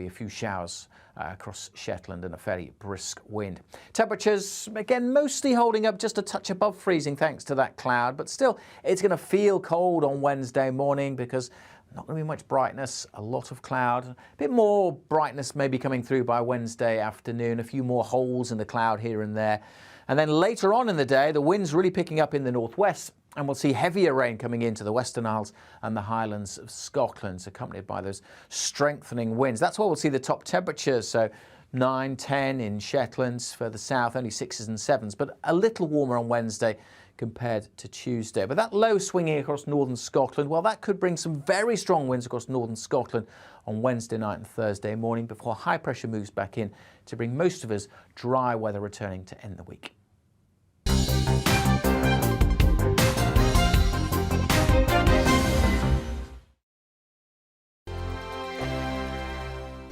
be a few showers across Shetland and a fairly brisk wind. Temperatures, again, mostly holding up just a touch above freezing thanks to that cloud, but still it's going to feel cold on Wednesday morning because not going to be much brightness, a lot of cloud, a bit more brightness maybe coming through by Wednesday afternoon, a few more holes in the cloud here and there. And then later on in the day, the wind's really picking up in the northwest, and we'll see heavier rain coming into the Western Isles and the Highlands of Scotland, accompanied by those strengthening winds. That's why we'll see the top temperatures, so 9, 10 in Shetland, further south, only 6s and 7s, but a little warmer on Wednesday compared to Tuesday. But that low swinging across northern Scotland, well, that could bring some very strong winds across northern Scotland on Wednesday night and Thursday morning before high pressure moves back in to bring most of us dry weather returning to end the week.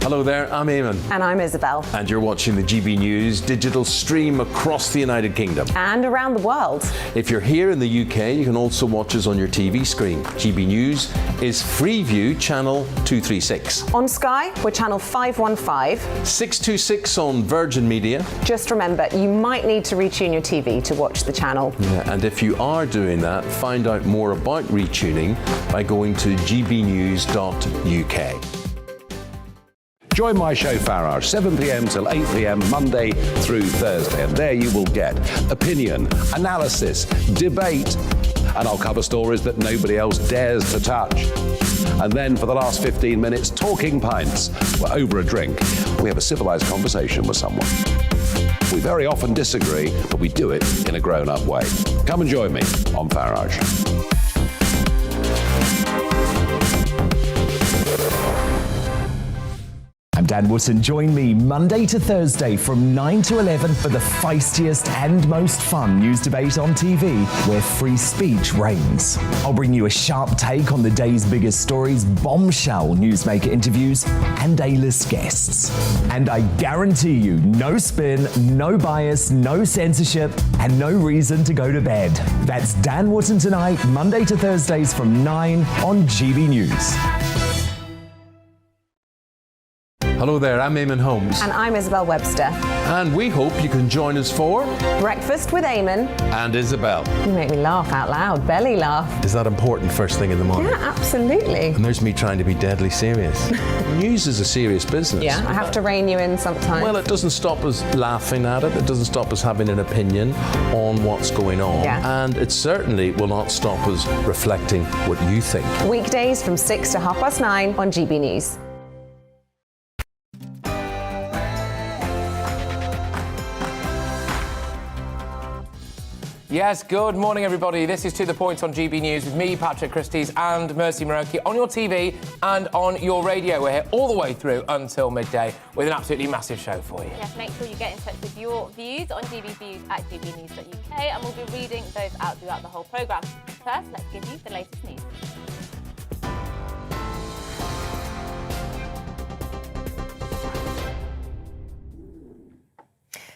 Hello there, I'm Eamon. And I'm Isabel. And you're watching the GB News digital stream across the United Kingdom. And around the world. If you're here in the UK, you can also watch us on your TV screen. GB News is Freeview channel 236. On Sky, we're channel 515. 626 on Virgin Media. Just remember, you might need to retune your TV to watch the channel. Yeah, and if you are doing that, find out more about retuning by going to gbnews.uk. Join my show Farage, 7 p.m. till 8 p.m. Monday through Thursday, and there you will get opinion, analysis, debate, and I'll cover stories that nobody else dares to touch. And then for the last 15 minutes, talking pints. We're over a drink. We have a civilized conversation with someone. We very often disagree, but we do it in a grown-up way. Come and join me on Farage. I'm Dan Wootton. Join me Monday to Thursday from 9 to 11 for the feistiest and most fun news debate on TV, where free speech reigns. I'll bring you a sharp take on the day's biggest stories, bombshell newsmaker interviews, and A-list guests. And I guarantee you, no spin, no bias, no censorship, and no reason to go to bed. That's Dan Wootton tonight, Monday to Thursdays from 9 on GB News. Hello there, I'm Eamon Holmes. And I'm Isabel Webster. And we hope you can join us for Breakfast with Eamon. And Isabel. You make me laugh out loud, belly laugh. Is that important first thing in the morning? Yeah, absolutely. And there's me trying to be deadly serious. News is a serious business. Yeah, I have to rein you in sometimes. Well, it doesn't stop us laughing at it. It doesn't stop us having an opinion on what's going on. Yeah. And it certainly will not stop us reflecting what you think. Weekdays from 6 to 9:30 on GB News. Yes, good morning everybody. This is To The Point on GB News with me, Patrick Christys and Mercy Muroki on your TV and on your radio. We're here all the way through until midday with an absolutely massive show for you. Yes, make sure you get in touch with your views on gbviews@gbnews.uk and we'll be reading those out throughout the whole programme. First, let's give you the latest news.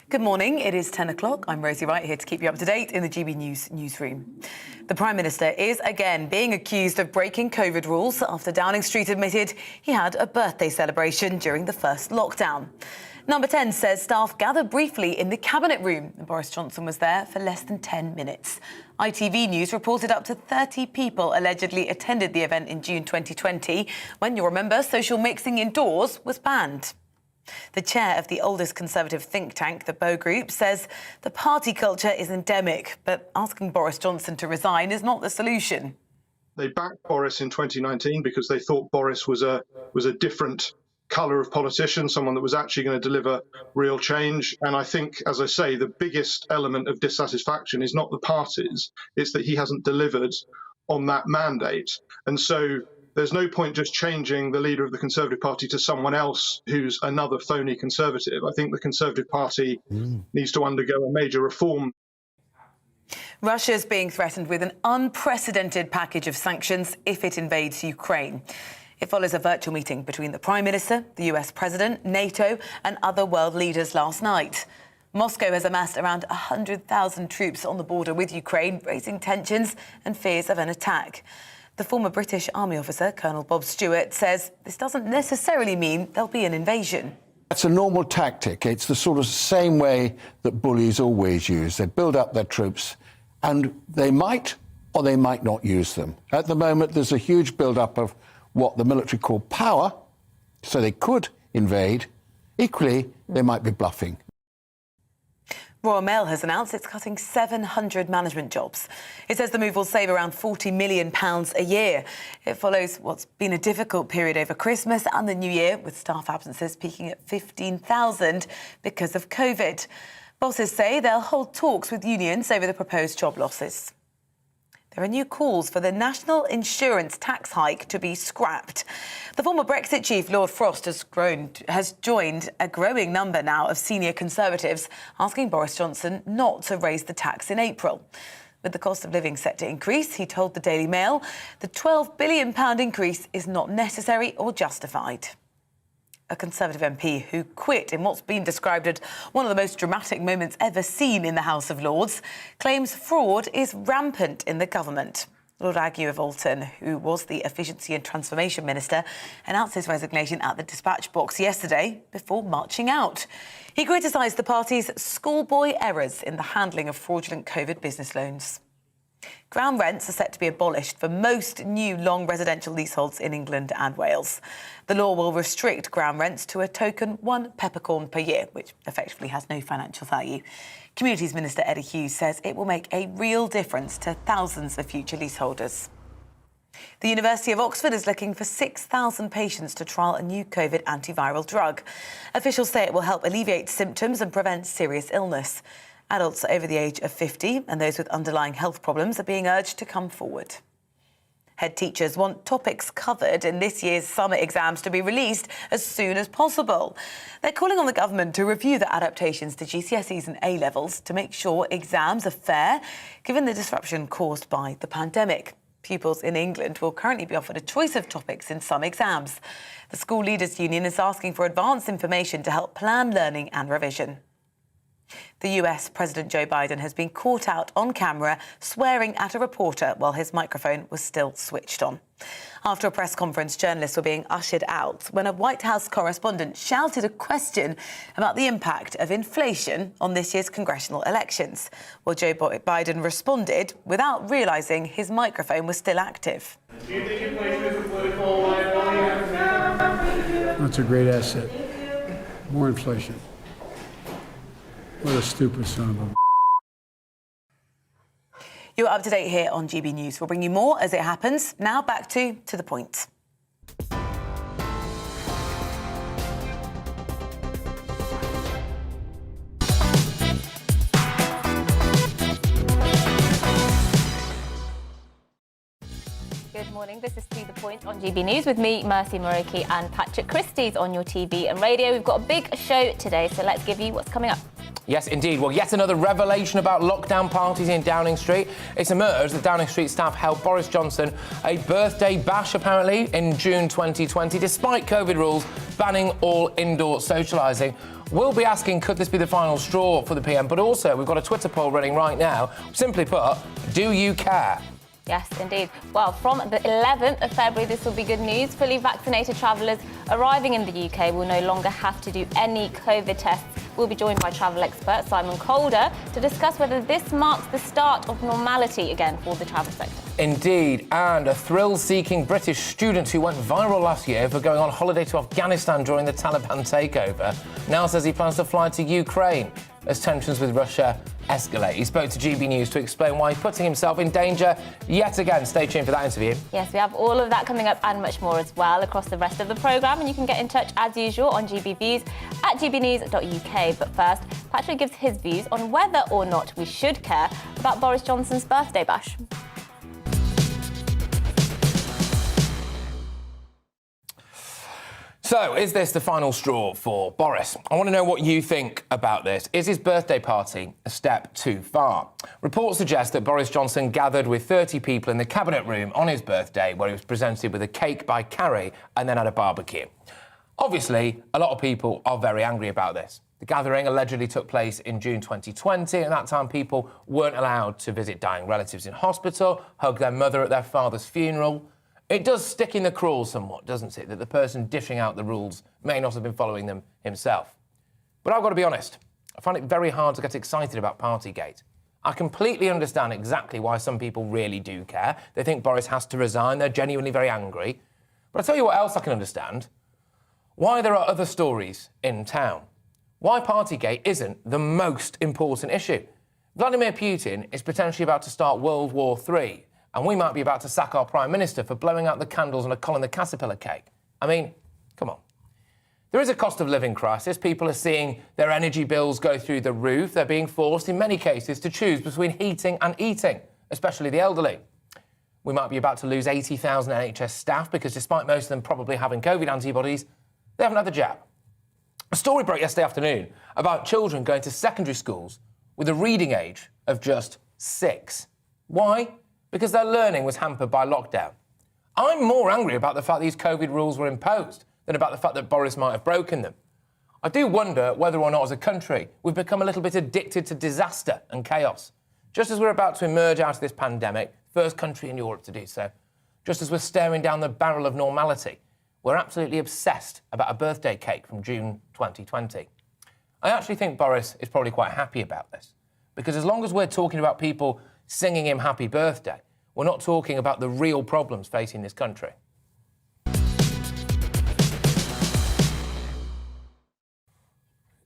Good morning, it is 10 o'clock. I'm Rosie Wright, here to keep you up to date in the GB News newsroom. The Prime Minister is again being accused of breaking COVID rules after Downing Street admitted he had a birthday celebration during the first lockdown. Number 10 says staff gathered briefly in the Cabinet room and Boris Johnson was there for less than 10 minutes. ITV News reported up to 30 people allegedly attended the event in June 2020 when, you'll remember, social mixing indoors was banned. The chair of the oldest Conservative think tank, the Bow Group, says the party culture is endemic, but asking Boris Johnson to resign is not the solution. They backed Boris in 2019 because they thought Boris was a different colour of politician, someone that was actually going to deliver real change. And I think, as I say, the biggest element of dissatisfaction is not the parties, it's that he hasn't delivered on that mandate. And so there's no point just changing the leader of the Conservative Party to someone else who's another phony Conservative. I think the Conservative Party needs to undergo a major reform. Russia's being threatened with an unprecedented package of sanctions if it invades Ukraine. It follows a virtual meeting between the Prime Minister, the US President, NATO and other world leaders last night. Moscow has amassed around 100,000 troops on the border with Ukraine, raising tensions and fears of an attack. The former British Army officer, Colonel Bob Stewart, says this doesn't necessarily mean there'll be an invasion. That's a normal tactic. It's the sort of same way that bullies always use. They build up their troops, and they might or they might not use them. At the moment, there's a huge build-up of what the military call power, so they could invade. Equally, they might be bluffing. Royal Mail has announced it's cutting 700 management jobs. It says the move will save around £40 million a year. It follows what's been a difficult period over Christmas and the New Year, with staff absences peaking at 15,000 because of COVID. Bosses say they'll hold talks with unions over the proposed job losses. There are new calls for the national insurance tax hike to be scrapped. The former Brexit chief, Lord Frost, has joined a growing number now of senior Conservatives asking Boris Johnson not to raise the tax in April. With the cost of living set to increase, he told the Daily Mail the £12 billion increase is not necessary or justified. A Conservative MP who quit in what's been described as one of the most dramatic moments ever seen in the House of Lords, claims fraud is rampant in the government. Lord Agnew of Alton, who was the Efficiency and Transformation Minister, announced his resignation at the dispatch box yesterday before marching out. He criticised the party's schoolboy errors in the handling of fraudulent COVID business loans. Ground rents are set to be abolished for most new long residential leaseholds in England and Wales. The law will restrict ground rents to a token £1 peppercorn per year, which effectively has no financial value. Communities Minister Eddie Hughes says it will make a real difference to thousands of future leaseholders. The University of Oxford is looking for 6,000 patients to trial a new COVID antiviral drug. Officials say it will help alleviate symptoms and prevent serious illness. Adults over the age of 50 and those with underlying health problems are being urged to come forward. Head teachers want topics covered in this year's summer exams to be released as soon as possible. They're calling on the government to review the adaptations to GCSEs and A-levels to make sure exams are fair, given the disruption caused by the pandemic. Pupils in England will currently be offered a choice of topics in some exams. The School Leaders Union is asking for advance information to help plan learning and revision. The US President Joe Biden has been caught out on camera swearing at a reporter while his microphone was still switched on. After a press conference, journalists were being ushered out when a White House correspondent shouted a question about the impact of inflation on this year's congressional elections. Well, Joe Biden responded without realising his microphone was still active. Do you think inflation is a political liability? That's a great asset. More inflation. What a stupid son of a... You're up to date here on GB News. We'll bring you more as it happens. Now back to the point. Good morning. This is To The Point on GB News with me, Mercy Muroki, and Patrick Christys on your TV and radio. We've got a big show today, so let's give you what's coming up. Yes, indeed. Well, yet another revelation about lockdown parties in Downing Street. It's emerged that Downing Street staff held Boris Johnson a birthday bash, apparently, in June 2020, despite COVID rules banning all indoor socialising. We'll be asking, could this be the final straw for the PM? But also, we've got a Twitter poll running right now. Simply put, do you care? Yes, indeed. Well, from the 11th of February, this will be good news. Fully vaccinated travellers arriving in the UK will no longer have to do any COVID tests. We'll be joined by travel expert Simon Calder to discuss whether this marks the start of normality again for the travel sector. Indeed, and a thrill-seeking British student who went viral last year for going on holiday to Afghanistan during the Taliban takeover now says he plans to fly to Ukraine as tensions with Russia escalate. He spoke to GB News to explain why he's putting himself in danger yet again. Stay tuned for that interview. Yes, we have all of that coming up and much more as well across the rest of the programme, and you can get in touch as usual on GB Views at gbnews.uk. But first, Patrick gives his views on whether or not we should care about Boris Johnson's birthday bash. So, is this the final straw for Boris? I want to know what you think about this. Is his birthday party a step too far? Reports suggest that Boris Johnson gathered with 30 people in the cabinet room on his birthday, where he was presented with a cake by Carrie and then had a barbecue. Obviously, a lot of people are very angry about this. The gathering allegedly took place in June 2020. At that time, people weren't allowed to visit dying relatives in hospital, hug their mother at their father's funeral. It does stick in the craw somewhat, doesn't it, that the person dishing out the rules may not have been following them himself. But I've got to be honest, I find it very hard to get excited about Partygate. I completely understand exactly why some people really do care. They think Boris has to resign, they're genuinely very angry. But I'll tell you what else I can understand. Why there are other stories in town. Why Partygate isn't the most important issue. Vladimir Putin is potentially about to start World War III, and we might be about to sack our Prime Minister for blowing out the candles on a Colin the Caterpillar cake. I mean, come on. There is a cost of living crisis. People are seeing their energy bills go through the roof. They're being forced, in many cases, to choose between heating and eating, especially the elderly. We might be about to lose 80,000 NHS staff because despite most of them probably having COVID antibodies, they haven't had the jab. A story broke yesterday afternoon about children going to secondary schools with a reading age of just 6. Why? Because their learning was hampered by lockdown. I'm more angry about the fact these COVID rules were imposed than about the fact that Boris might have broken them. I do wonder whether or not as a country we've become a little bit addicted to disaster and chaos. Just as we're about to emerge out of this pandemic, first country in Europe to do so, just as we're staring down the barrel of normality, we're absolutely obsessed about a birthday cake from June 2020. I actually think Boris is probably quite happy about this, because as long as we're talking about people singing him happy birthday, we're not talking about the real problems facing this country.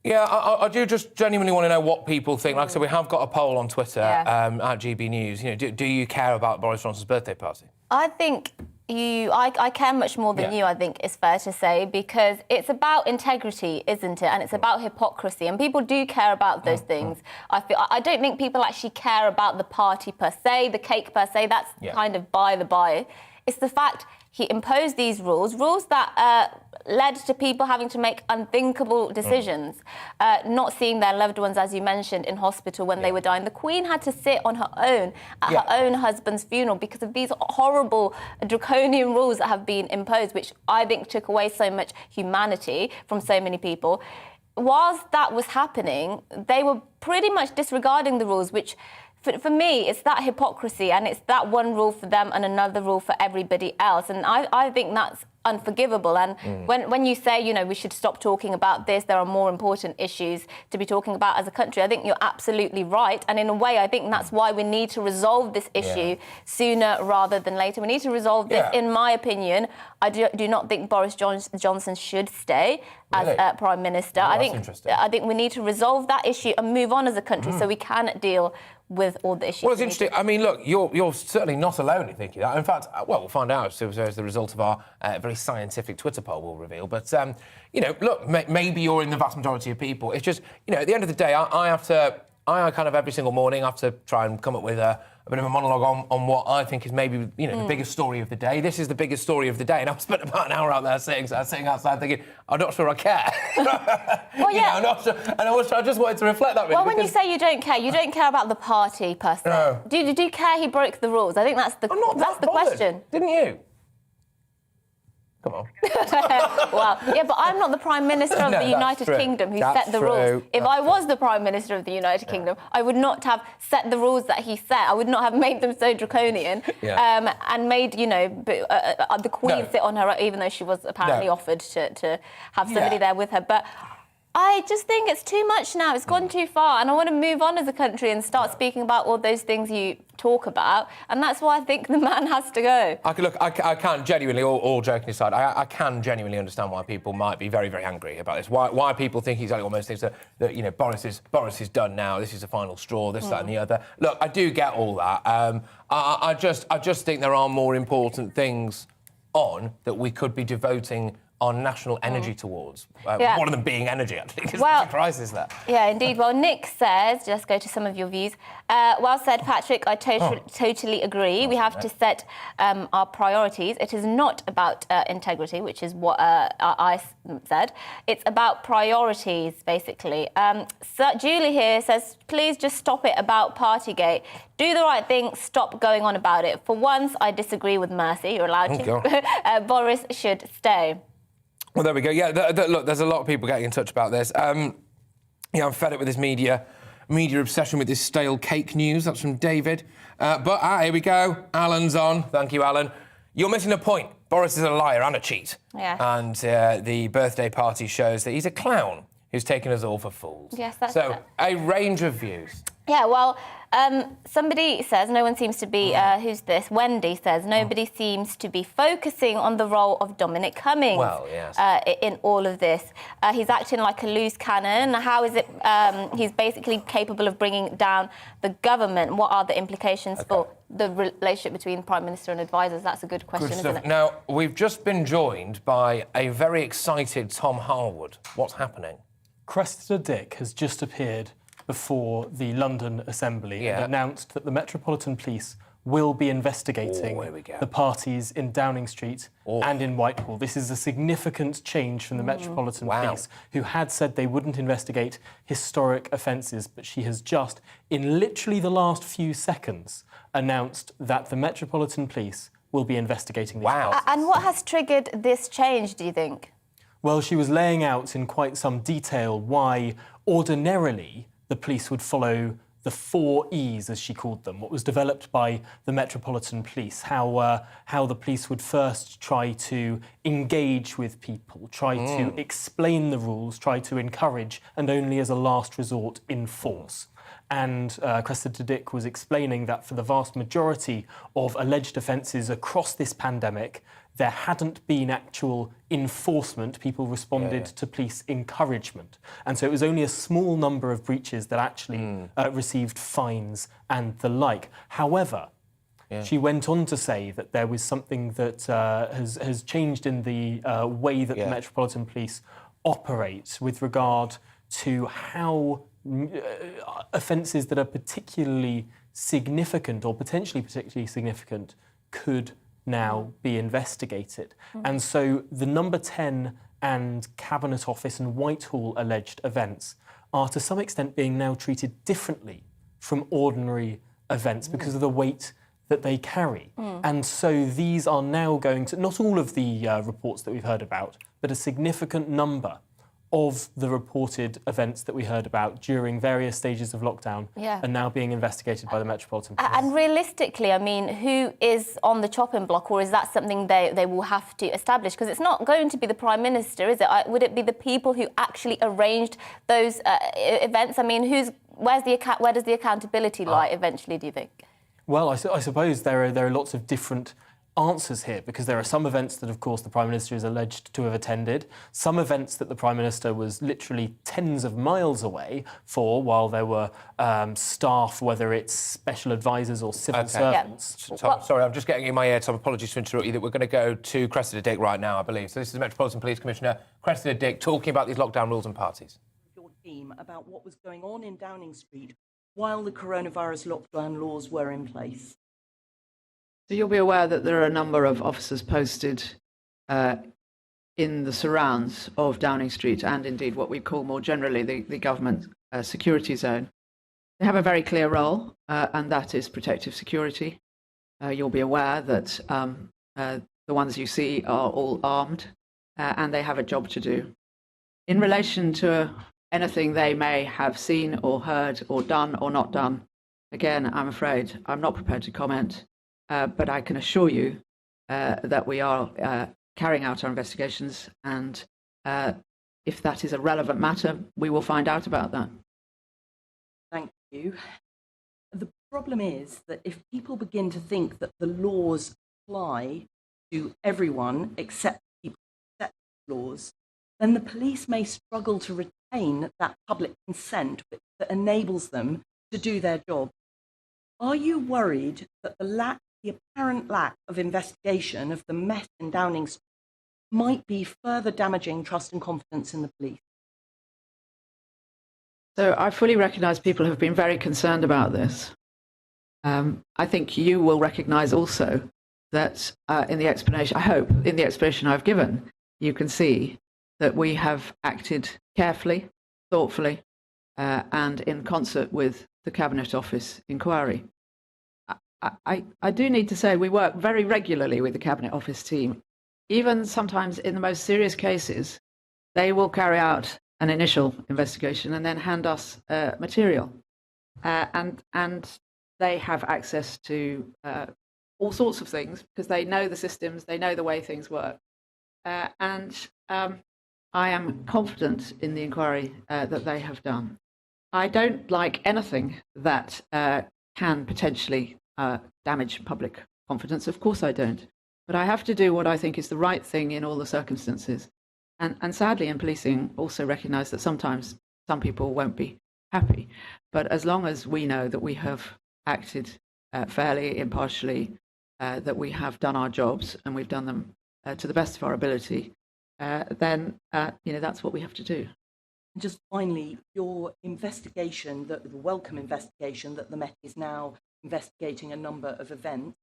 Yeah, I do just genuinely want to know what people think. Like I said, we have got a poll on Twitter at GBNews. You know, do you care about Boris Johnson's birthday party? I think I care much more than you, I think it's fair to say, because it's about integrity, isn't it? And it's about hypocrisy. And people do care about those things. I don't think people actually care about the party per se, the cake per se. That's kind of by the by. It's the fact he imposed these rules that led to people having to make unthinkable decisions, not seeing their loved ones, as you mentioned, in hospital when they were dying. The Queen had to sit on her own at her own husband's funeral because of these horrible draconian rules that have been imposed, which I think took away so much humanity from so many people. Whilst that was happening, they were pretty much disregarding the rules, which for me, it's that hypocrisy, and it's that one rule for them and another rule for everybody else. And I think that's unforgivable. And when you say, you know, we should stop talking about this, there are more important issues to be talking about as a country, I think you're absolutely right. And in a way, I think that's why we need to resolve this issue sooner rather than later. We need to resolve this. In my opinion, I do not think Boris Johnson should stay as Prime Minister. Oh, I think we need to resolve that issue and move on as a country so we can deal with all the issues. Well, it's interesting. I mean, look, you're certainly not alone in thinking that. In fact, well, we'll find out as the result of our very scientific Twitter poll will reveal. But, you know, look, maybe you're in the vast majority of people. It's just, you know, at the end of the day, I kind of every single morning have to try and come up with a bit of a monologue on what I think is maybe, you know, the biggest story of the day. This is the biggest story of the day. And I've spent about an hour out there sitting outside thinking, I'm not sure I care. Well, you know, I'm not sure. And I just wanted to reflect that. Really, well, when you say you don't care about the party per se. No. Do you care he broke the rules? I think that's the question. Didn't you? Come on. Well, yeah, but I'm not the Prime Minister of the United Kingdom who set the rules. If I was the Prime Minister of the United Kingdom, I would not have set the rules that he set. I would not have made them so draconian and made, you know, the Queen sit on her, even though she was apparently offered to have somebody there with her. But I just think it's too much now. It's gone too far, and I want to move on as a country and start speaking about all those things you talk about, and that's why I think the man has to go. I can genuinely, all joking aside, I can genuinely understand why people might be very, very angry about this. Why people think he's almost thinks that you know, Boris is done now. This is the final straw. This, that, and the other. Look, I do get all that. I just think there are more important things on that we could be devoting our national energy towards. One of them being energy, actually, because there's a crisis there. Yeah, indeed. Well, Nick says, just go to some of your views. Well said, Patrick. I totally agree. We have to set our priorities. It is not about integrity, which is what I said. It's about priorities, basically. So Julie here says, please just stop it about Partygate. Do the right thing. Stop going on about it. For once, I disagree with Mercy. You're allowed to. Boris should stay. Well, there we go. Yeah, look, there's a lot of people getting in touch about this. I'm fed up with this media obsession with this stale cake news. That's from David. Here we go. Alan's on. Thank you, Alan. You're missing a point. Boris is a liar and a cheat. Yeah. And the birthday party shows that he's a clown who's taken us all for fools. Yes, that's so. it. A range of views. Yeah, well, somebody says, no one seems to be, who's this? Wendy says, nobody seems to be focusing on the role of Dominic Cummings in all of this. He's acting like a loose cannon. How is it he's basically capable of bringing down the government? What are the implications for the relationship between Prime Minister and advisors? That's a good question, isn't it? Now, we've just been joined by a very excited Tom Harwood. What's happening? Cressida Dick has just appeared before the London Assembly and announced that the Metropolitan Police will be investigating the parties in Downing Street and in Whitehall. This is a significant change from the Metropolitan Police, who had said they wouldn't investigate historic offences, but she has just, in literally the last few seconds, announced that the Metropolitan Police will be investigating these parties. And what has triggered this change, do you think? Well, she was laying out in quite some detail why ordinarily the police would follow the 4 E's, as she called them, what was developed by the Metropolitan Police, how the police would first try to engage with people, try to explain the rules, try to encourage, and only as a last resort enforce. And Cressida Dick was explaining that for the vast majority of alleged offences across this pandemic, there hadn't been actual enforcement. People responded to police encouragement. And so it was only a small number of breaches that actually received fines and the like. However, she went on to say that there was something that has changed in the way that the Metropolitan Police operate with regard to how offences that are particularly significant or potentially particularly significant could now be investigated. And so the number 10 and Cabinet Office and Whitehall alleged events are to some extent being now treated differently from ordinary events because of the weight that they carry. And so these are now going to, not all of the reports that we've heard about, but a significant number of the reported events that we heard about during various stages of lockdown are now being investigated by the Metropolitan Police. And realistically, I mean, who is on the chopping block, or is that something they will have to establish? Because it's not going to be the Prime Minister, is it? Would it be the people who actually arranged those events? I mean, where does the accountability lie eventually, do you think? Well, I suppose there are lots of different answers here, because there are some events that, of course, the Prime Minister is alleged to have attended, some events that the Prime Minister was literally tens of miles away for while there were staff, whether it's special advisors or civil servants. Tom, sorry, I'm just getting in my ear, Tom, apologies to interrupt you, that we're going to go to Cressida Dick right now, I believe. So this is the Metropolitan Police Commissioner, Cressida Dick, talking about these lockdown rules and parties. Your team about what was going on in Downing Street while the coronavirus lockdown laws were in place. So you'll be aware that there are a number of officers posted in the surrounds of Downing Street and indeed what we call more generally the government security zone. They have a very clear role and that is protective security. You'll be aware that the ones you see are all armed and they have a job to do. In relation to anything they may have seen or heard or done or not done, again, I'm afraid I'm not prepared to comment. But I can assure you that we are carrying out our investigations, and if that is a relevant matter, we will find out about that. Thank you. The problem is that if people begin to think that the laws apply to everyone except people who accept the laws, then the police may struggle to retain that public consent that enables them to do their job. Are you worried that the apparent lack of investigation of the mess in Downing Street might be further damaging trust and confidence in the police? So I fully recognise people have been very concerned about this. I think you will recognise also that in the explanation, I hope, in the explanation I've given, you can see that we have acted carefully, thoughtfully, and in concert with the Cabinet Office inquiry. I do need to say we work very regularly with the Cabinet Office team even sometimes in the most serious cases, they will carry out an initial investigation and then hand us material. And they have access to all sorts of things because they know the systems, they know the way things work. And I am confident in the inquiry that they have done. I don't like anything that can potentially damage public confidence. Of course I don't. But I have to do what I think is the right thing in all the circumstances. And sadly, in policing, also recognise that sometimes some people won't be happy. But as long as we know that we have acted fairly, impartially, that we have done our jobs and we've done them to the best of our ability, then that's what we have to do. And just finally, your investigation, the welcome investigation that the Met is now investigating a number of events,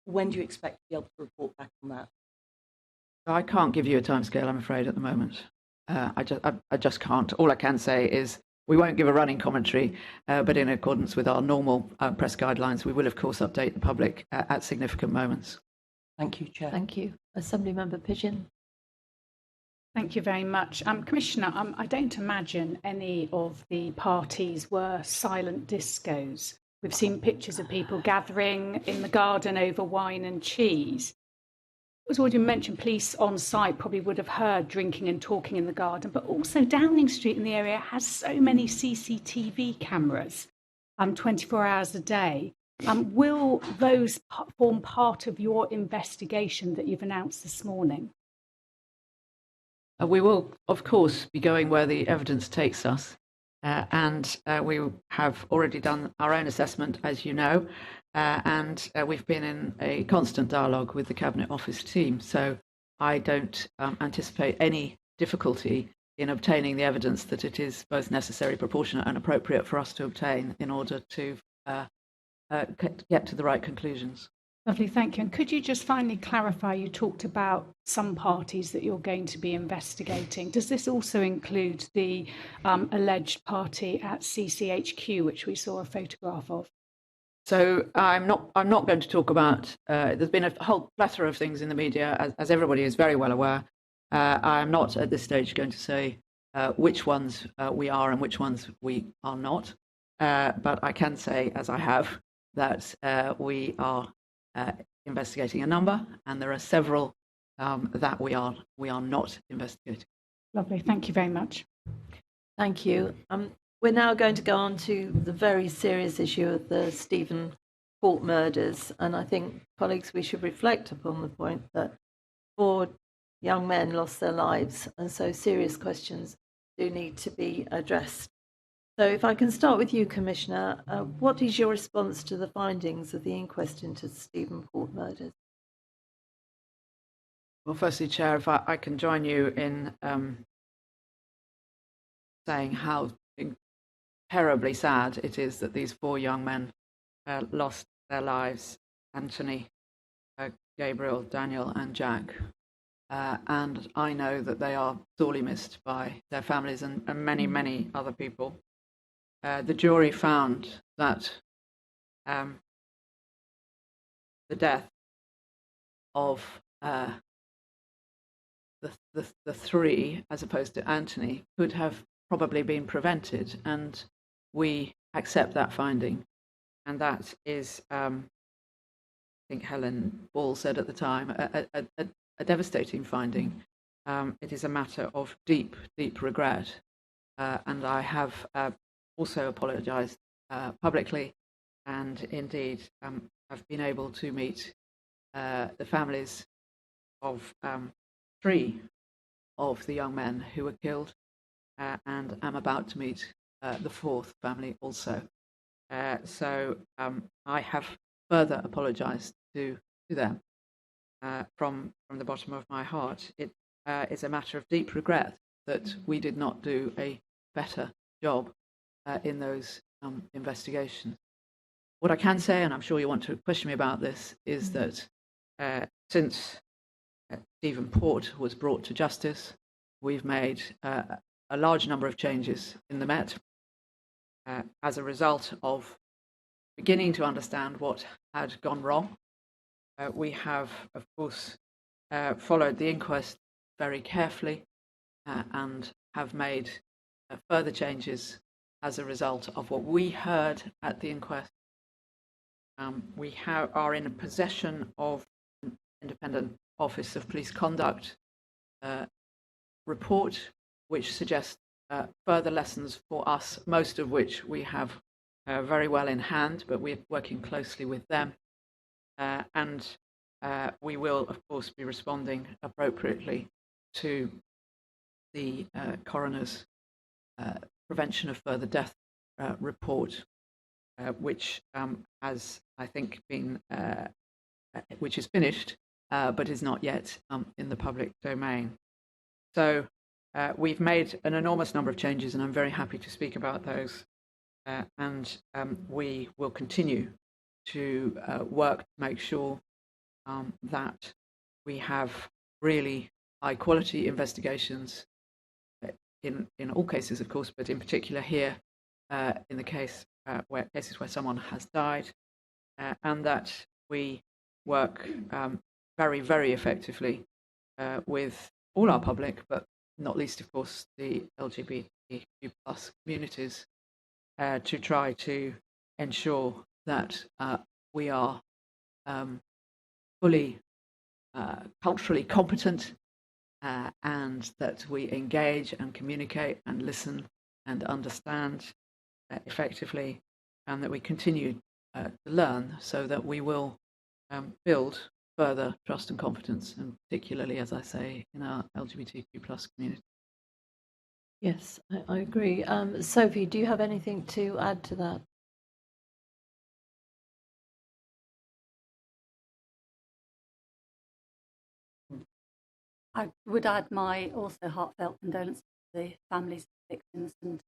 when do you expect to be able to report back on that? I can't give you a timescale, I'm afraid, at the moment. I just can't. All I can say is we won't give a running commentary, but in accordance with our normal press guidelines, we will, of course, update the public at significant moments. Thank you, Chair. Thank you. Assemblymember Pigeon. Thank you very much. Commissioner, I don't imagine any of the parties were silent discos. We've seen pictures of people gathering in the garden over wine and cheese. As already mentioned, police on site probably would have heard drinking and talking in the garden, but also Downing Street in the area has so many CCTV cameras 24 hours a day. Will those form part of your investigation that you've announced this morning? We will, of course, be going where the evidence takes us. And we have already done our own assessment, as you know, and we've been in a constant dialogue with the Cabinet Office team. So I don't anticipate any difficulty in obtaining the evidence that it is both necessary, proportionate and appropriate for us to obtain in order to get to the right conclusions. Lovely, thank you. And could you just finally clarify, you talked about some parties that you're going to be investigating. Does this also include the alleged party at CCHQ, which we saw a photograph of? So I'm not going to talk about, there's been a whole plethora of things in the media, as everybody is very well aware. I'm not at this stage going to say which ones we are and which ones we are not. But I can say, as I have, that we are investigating a number, and there are several that we are not investigating. Lovely, thank you very much. Thank you. We're now going to go on to the very serious issue of the Stephen Court murders, and I think, colleagues, we should reflect upon the point that 4 young men lost their lives, and so serious questions do need to be addressed. So if I can start with you, Commissioner, what is your response to the findings of the inquest into the Stephen Court murders? Well, firstly, Chair, if I can join you in saying how terribly sad it is that these 4 young men lost their lives, Anthony, Gabriel, Daniel and Jack. And I know that they are sorely missed by their families and many, many other people. The jury found that the death of the 3, as opposed to Anthony, could have probably been prevented, and we accept that finding. And that is, I think Helen Ball said at the time, a devastating finding. It is a matter of deep, deep regret, and I have also apologised publicly, and indeed have been able to meet the families of 3 of the young men who were killed, and am about to meet the 4th family also. So I have further apologised to them from the bottom of my heart. It is a matter of deep regret that we did not do a better job in those investigations. What I can say, and I'm sure you want to question me about this, is that since Stephen Port was brought to justice, we've made a large number of changes in the Met as a result of beginning to understand what had gone wrong. We have, of course, followed the inquest very carefully and have made further changes as a result of what we heard at the inquest. We are in possession of an Independent Office of Police Conduct report, which suggests further lessons for us, most of which we have very well in hand, but we're working closely with them. And we will, of course, be responding appropriately to the coroner's prevention of further death report, which has, I think, been, which is finished, but is not yet in the public domain. So we've made an enormous number of changes, and I'm very happy to speak about those. And we will continue to work to make sure that we have really high quality investigations in all cases, of course, but in particular here in the case cases where someone has died, and that we work very, very effectively with all our public, but not least, of course, the LGBTQ+ communities, to try to ensure that we are fully culturally competent, and that we engage and communicate and listen and understand effectively, and that we continue to learn, so that we will build further trust and confidence, and particularly, as I say, in our LGBTQ+ community. Yes, I agree. Sophie, do you have anything to add to that? I would add my also heartfelt condolences to the families of victims, and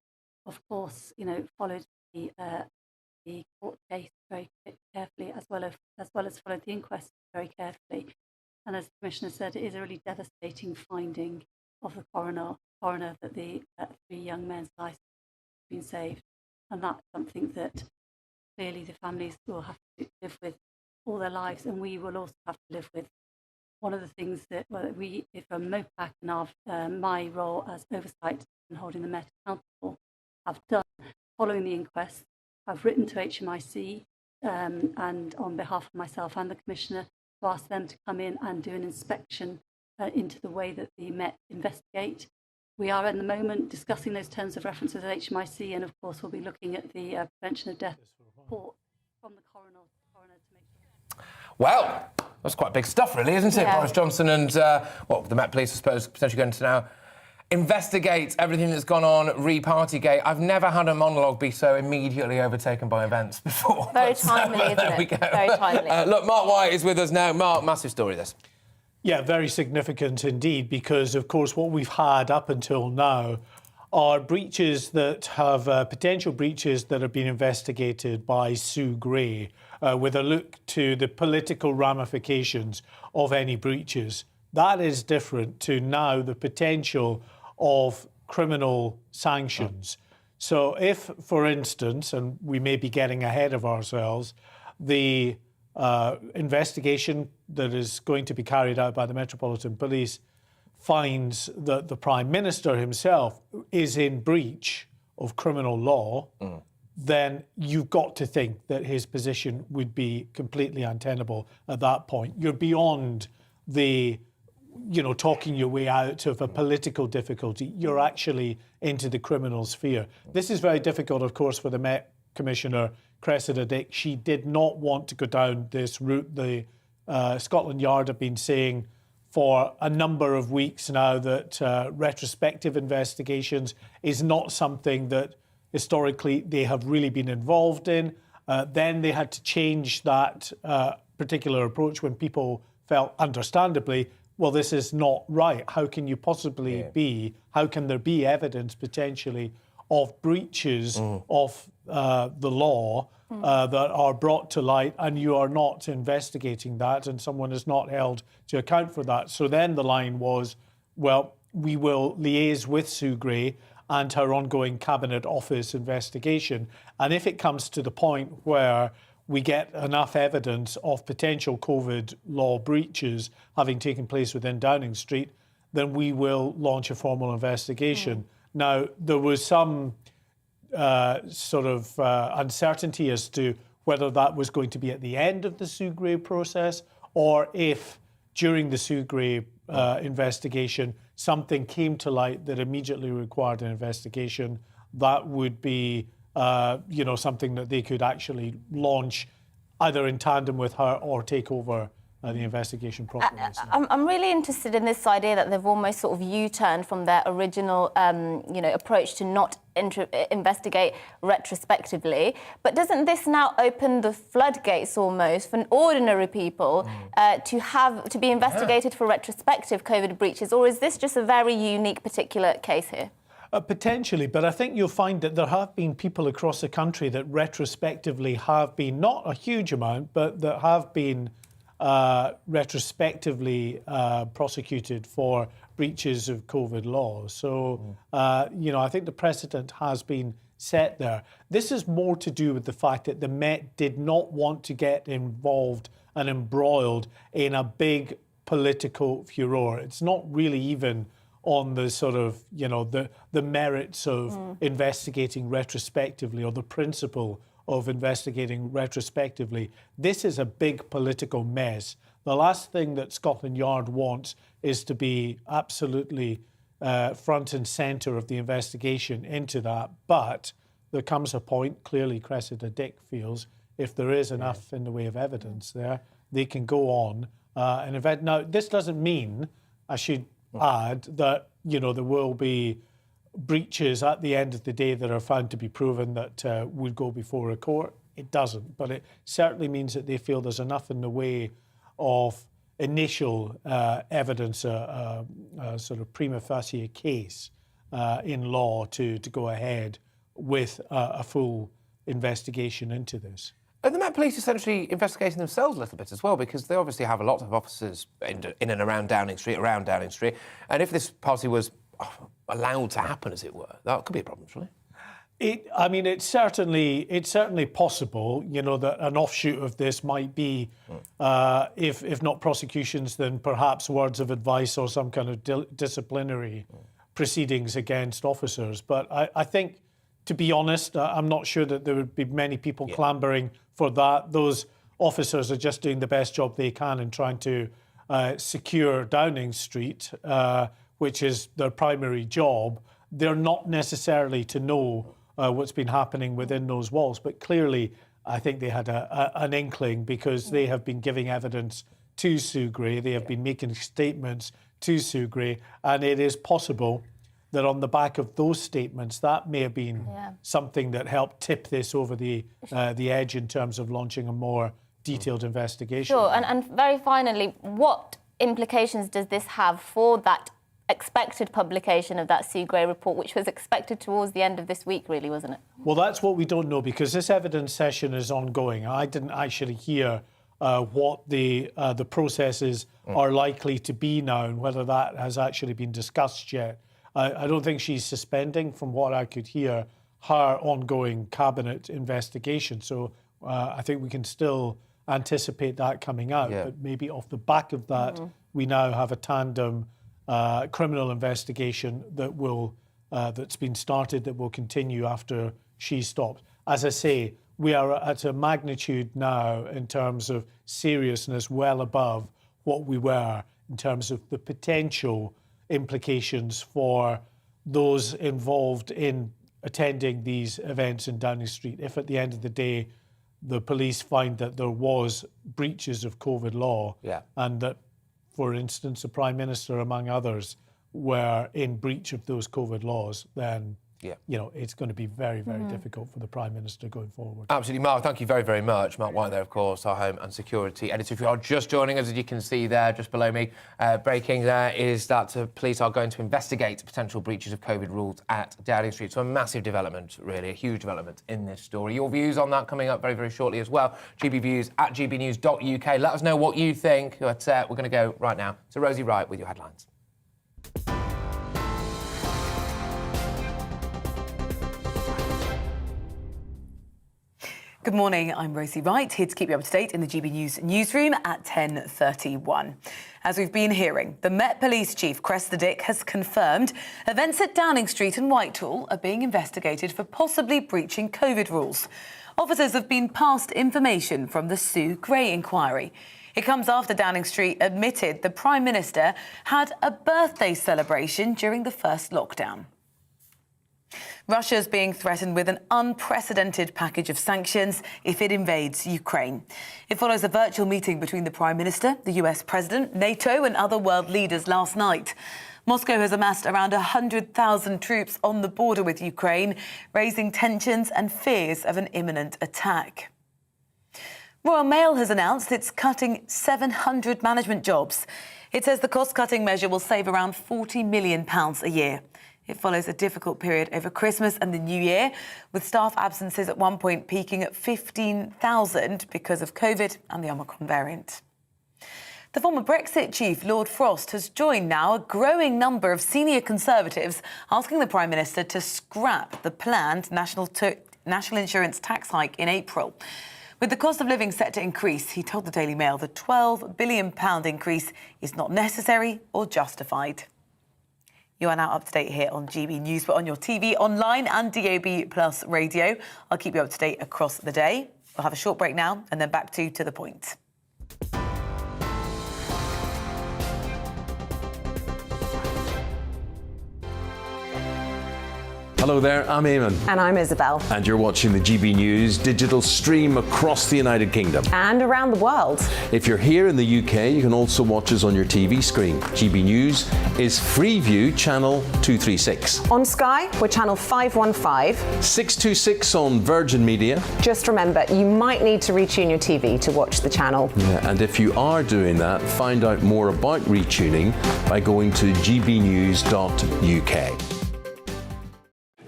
of course, followed the court case very carefully, as well as followed the inquest very carefully. And as the Commissioner said, it is a really devastating finding of the coroner that the 3 young men's lives have been saved, and that's something that clearly the families will have to live with all their lives, and we will also have to live with. One of the things that we, from MOPAC and my role as oversight and holding the Met accountable, have done following the inquest, I've written to HMIC and on behalf of myself and the Commissioner to ask them to come in and do an inspection into the way that the Met investigate. We are at the moment discussing those terms of reference at HMIC, and of course we'll be looking at the prevention of death report from the coroner to make sure. Well, that's quite big stuff, really, isn't it? Yeah. Boris Johnson and, the Met Police, I suppose, potentially going to now investigate everything that's gone on re-Partygate. I've never had a monologue be so immediately overtaken by events before. Very timely, isn't there it? we go. Very timely. Look, Mark White is with us now. Mark, massive story, this. Yeah, very significant indeed, because, of course, what we've had up until now are breaches that have potential breaches that have been investigated by Sue Gray, with a look to the political ramifications of any breaches. That is different to now the potential of criminal sanctions. So if, for instance, and we may be getting ahead of ourselves, the investigation that is going to be carried out by the Metropolitan Police finds that the Prime Minister himself is in breach of criminal law, then you've got to think that his position would be completely untenable at that point. You're beyond the, talking your way out of a political difficulty. You're actually into the criminal sphere. This is very difficult, of course, for the Met Commissioner, Cressida Dick. She did not want to go down this route. The Scotland Yard have been saying for a number of weeks now that retrospective investigations is not something that historically they have really been involved in. Then they had to change that particular approach when people felt, understandably, well, this is not right. How can you possibly be, how can there be evidence potentially of breaches of the law that are brought to light, and you are not investigating that, and someone is not held to account for that? So then the line was, well, we will liaise with Sue Gray and her ongoing Cabinet Office investigation. And if it comes to the point where we get enough evidence of potential COVID law breaches having taken place within Downing Street, then we will launch a formal investigation. Now, there was some uncertainty as to whether that was going to be at the end of the Sue Gray process, or if during the Sue Gray investigation something came to light that immediately required an investigation. That would be something that they could actually launch either in tandem with her or take over the investigation properly. I'm really interested in this idea that they've almost sort of U-turned from their original, approach to not investigate retrospectively. But doesn't this now open the floodgates almost for ordinary people to be investigated for retrospective COVID breaches? Or is this just a very unique particular case here? Potentially, but I think you'll find that there have been people across the country that retrospectively have been, not a huge amount, but that have been retrospectively prosecuted for breaches of COVID laws. So, I think the precedent has been set there. This is more to do with the fact that the Met did not want to get involved and embroiled in a big political furore. It's not really even on the sort of, the merits of investigating retrospectively or the principle of investigating retrospectively. This is a big political mess. The last thing that Scotland Yard wants is to be absolutely front and centre of the investigation into that. But there comes a point, clearly Cressida Dick feels, if there is enough in the way of evidence there, they can go on and invest. Now, this doesn't mean, I should add, that, there will be breaches at the end of the day that are found to be proven that would go before a court. It doesn't, but it certainly means that they feel there's enough in the way of initial evidence, a sort of prima facie case in law to go ahead with a full investigation into this. Are the Met Police essentially investigating themselves a little bit as well? Because they obviously have a lot of officers in and around Downing Street, and if this party was allowed to happen, as it were, that could be a problem, surely. It's certainly possible, that an offshoot of this might be, if not prosecutions, then perhaps words of advice or some kind of disciplinary proceedings against officers. But I think, to be honest, I'm not sure that there would be many people clambering for that. Those officers are just doing the best job they can in trying to secure Downing Street, which is their primary job. They're not necessarily to know what's been happening within those walls, but clearly I think they had an inkling, because they have been giving evidence to Sue Gray, they have been making statements to Sue Gray, and it is possible that on the back of those statements, that may have been something that helped tip this over the edge in terms of launching a more detailed investigation. Sure, and very finally, what implications does this have for that expected publication of that Sue Gray report, which was expected towards the end of this week, really, wasn't it? Well, that's what we don't know, because this evidence session is ongoing. I didn't actually hear what the processes are likely to be now, and whether that has actually been discussed yet. I don't think she's suspending, from what I could hear, her ongoing cabinet investigation. So I think we can still anticipate that coming out. But maybe off the back of that, we now have a tandem criminal investigation that that's been started, that will continue after she stops. As I say, we are at a magnitude now in terms of seriousness well above what we were in terms of the potential implications for those involved in attending these events in Downing Street. If at the end of the day the police find that there was breaches of COVID law, and that, for instance, the Prime Minister, among others, were in breach of those COVID laws, then it's going to be very, very difficult for the Prime Minister going forward. Absolutely. Mark, thank you very, very much. Mark White there, of course, our Home and Security Editor. If you are just joining us, as you can see there, just below me, breaking there, is that police are going to investigate potential breaches of COVID rules at Downing Street. So a massive development, really, a huge development in this story. Your views on that coming up very, very shortly as well. GB Views at gbnews.uk. Let us know what you think. But we're going to go right now to Rosie Wright with your headlines. Good morning, I'm Rosie Wright, here to keep you up to date in the GB News newsroom at 10:31. As we've been hearing, the Met Police Chief, Cressida Dick, has confirmed events at Downing Street and Whitehall are being investigated for possibly breaching COVID rules. Officers have been passed information from the Sue Gray inquiry. It comes after Downing Street admitted the Prime Minister had a birthday celebration during the first lockdown. Russia's being threatened with an unprecedented package of sanctions if it invades Ukraine. It follows a virtual meeting between the Prime Minister, the US President, NATO and other world leaders last night. Moscow has amassed around 100,000 troops on the border with Ukraine, raising tensions and fears of an imminent attack. Royal Mail has announced it's cutting 700 management jobs. It says the cost-cutting measure will save around £40 million a year. It follows a difficult period over Christmas and the New Year, with staff absences at one point peaking at 15,000 because of COVID and the Omicron variant. The former Brexit chief, Lord Frost, has joined now a growing number of senior Conservatives asking the Prime Minister to scrap the planned national insurance tax hike in April. With the cost of living set to increase, he told the Daily Mail the £12 billion increase is not necessary or justified. You are now up to date here on GB News, but on your TV, online and DAB Plus radio. I'll keep you up to date across the day. We'll have a short break now and then back to the point. Hello there, I'm Eamon. And I'm Isabel. And you're watching the GB News digital stream across the United Kingdom. And around the world. If you're here in the UK, you can also watch us on your TV screen. GB News is Freeview channel 236. On Sky, we're channel 515. 626 on Virgin Media. Just remember, you might need to retune your TV to watch the channel. Yeah, and if you are doing that, find out more about retuning by going to gbnews.uk.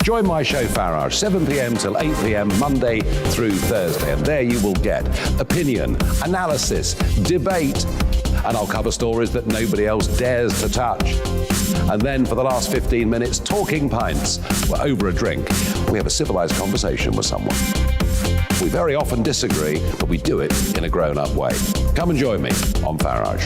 Join my show Farage, 7 p.m. till 8 p.m. Monday through Thursday, and there you will get opinion, analysis, debate, and I'll cover stories that nobody else dares to touch. And then for the last 15 minutes, talking pints. We're over a drink. We have a civilised conversation with someone. We very often disagree, but we do it in a grown-up way. Come and join me on Farage.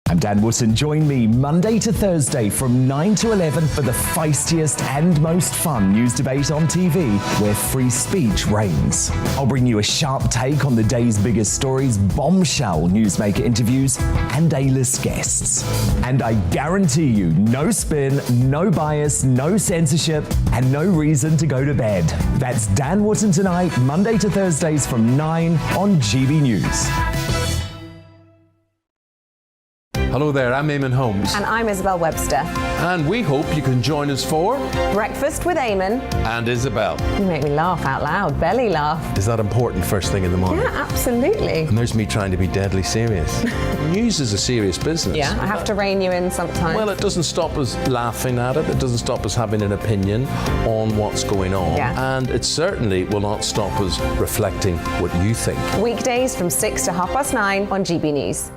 I'm Dan Wootton. Join me Monday to Thursday from 9 to 11 for the feistiest and most fun news debate on TV, where free speech reigns. I'll bring you a sharp take on the day's biggest stories, bombshell newsmaker interviews, and A-list guests. And I guarantee you, no spin, no bias, no censorship, and no reason to go to bed. That's Dan Wootton tonight, Monday to Thursdays from 9 on GB News. Hello there, I'm Eamon Holmes. And I'm Isabel Webster. And we hope you can join us for Breakfast with Eamon. And Isabel. You make me laugh out loud, belly laugh. Is that important first thing in the morning? Yeah, absolutely. And there's me trying to be deadly serious. News is a serious business. Yeah, I have to rein you in sometimes. Well, it doesn't stop us laughing at it. It doesn't stop us having an opinion on what's going on. Yeah. And it certainly will not stop us reflecting what you think. Weekdays from 6 to 9:30 on GB News.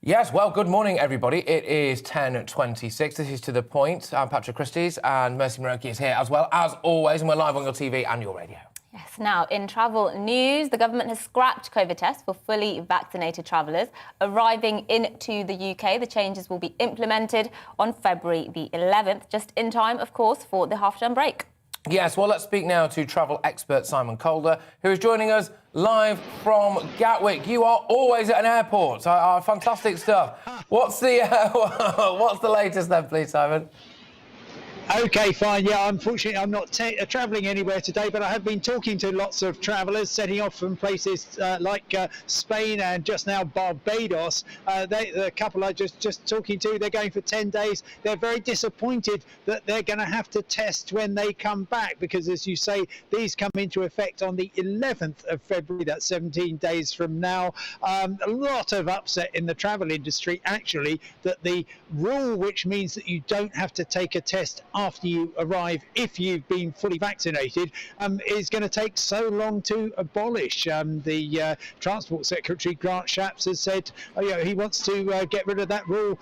Yes, well, good morning, everybody. It is 10:26. This is To The Point. I'm Patrick Christys, and Mercy Muroki is here as well, as always, and we're live on your TV and your radio. Yes, now, in travel news, the government has scrapped COVID tests for fully vaccinated travellers arriving into the UK. The changes will be implemented on February the 11th, just in time, of course, for the half-term break. Yes, well, let's speak now to travel expert Simon Calder, who is joining us live from Gatwick. You are always at an airport. Fantastic stuff. What's the latest then, please, Simon? OK, fine. Yeah, unfortunately, I'm not travelling anywhere today, but I have been talking to lots of travellers setting off from places like Spain and just now Barbados. The couple I just talking to, they're going for 10 days. They're very disappointed that they're going to have to test when they come back because, as you say, these come into effect on the 11th of February. That's 17 days from now. A lot of upset in the travel industry, actually, that the rule, which means that you don't have to take a test after you arrive, if you've been fully vaccinated, is going to take so long to abolish. The Transport Secretary, Grant Shapps, has said he wants to get rid of that rule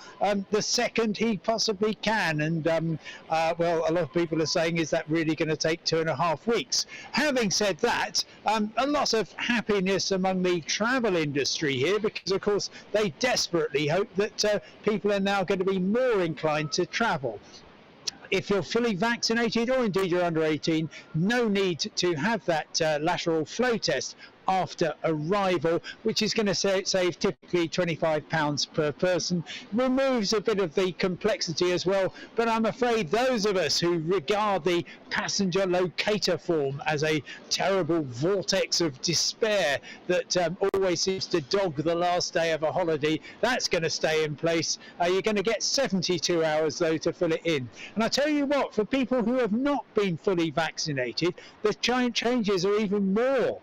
the second he possibly can. And, well, a lot of people are saying, is that really going to take 2.5 weeks? Having said that, a lot of happiness among the travel industry here, because, of course, they desperately hope that people are now going to be more inclined to travel. If you're fully vaccinated, or indeed you're under 18, no need to have that lateral flow test after arrival, which is going to save typically £25 per person. Removes a bit of the complexity as well, but I'm afraid those of us who regard the passenger locator form as a terrible vortex of despair that always seems to dog the last day of a holiday, that's going to stay in place. You're going to get 72 hours though to fill it in. And I tell you what, for people who have not been fully vaccinated, the changes are even more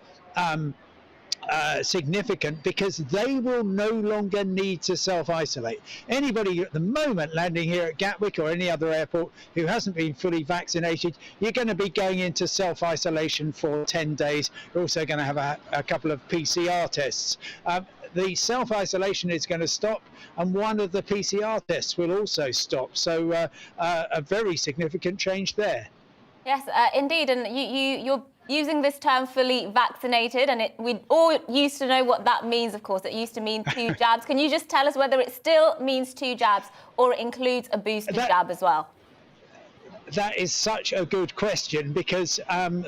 significant, because they will no longer need to self-isolate. Anybody at the moment landing here at Gatwick or any other airport who hasn't been fully vaccinated, you're going to be going into self-isolation for 10 days. You're also going to have a couple of PCR tests. The self-isolation is going to stop, and one of the PCR tests will also stop. So a very significant change there. Yes, indeed, and you're using this term fully vaccinated, and we all used to know what that means, of course. It used to mean 2 jabs. Can you just tell us whether it still means 2 jabs or it includes a booster jab as well? That is such a good question, because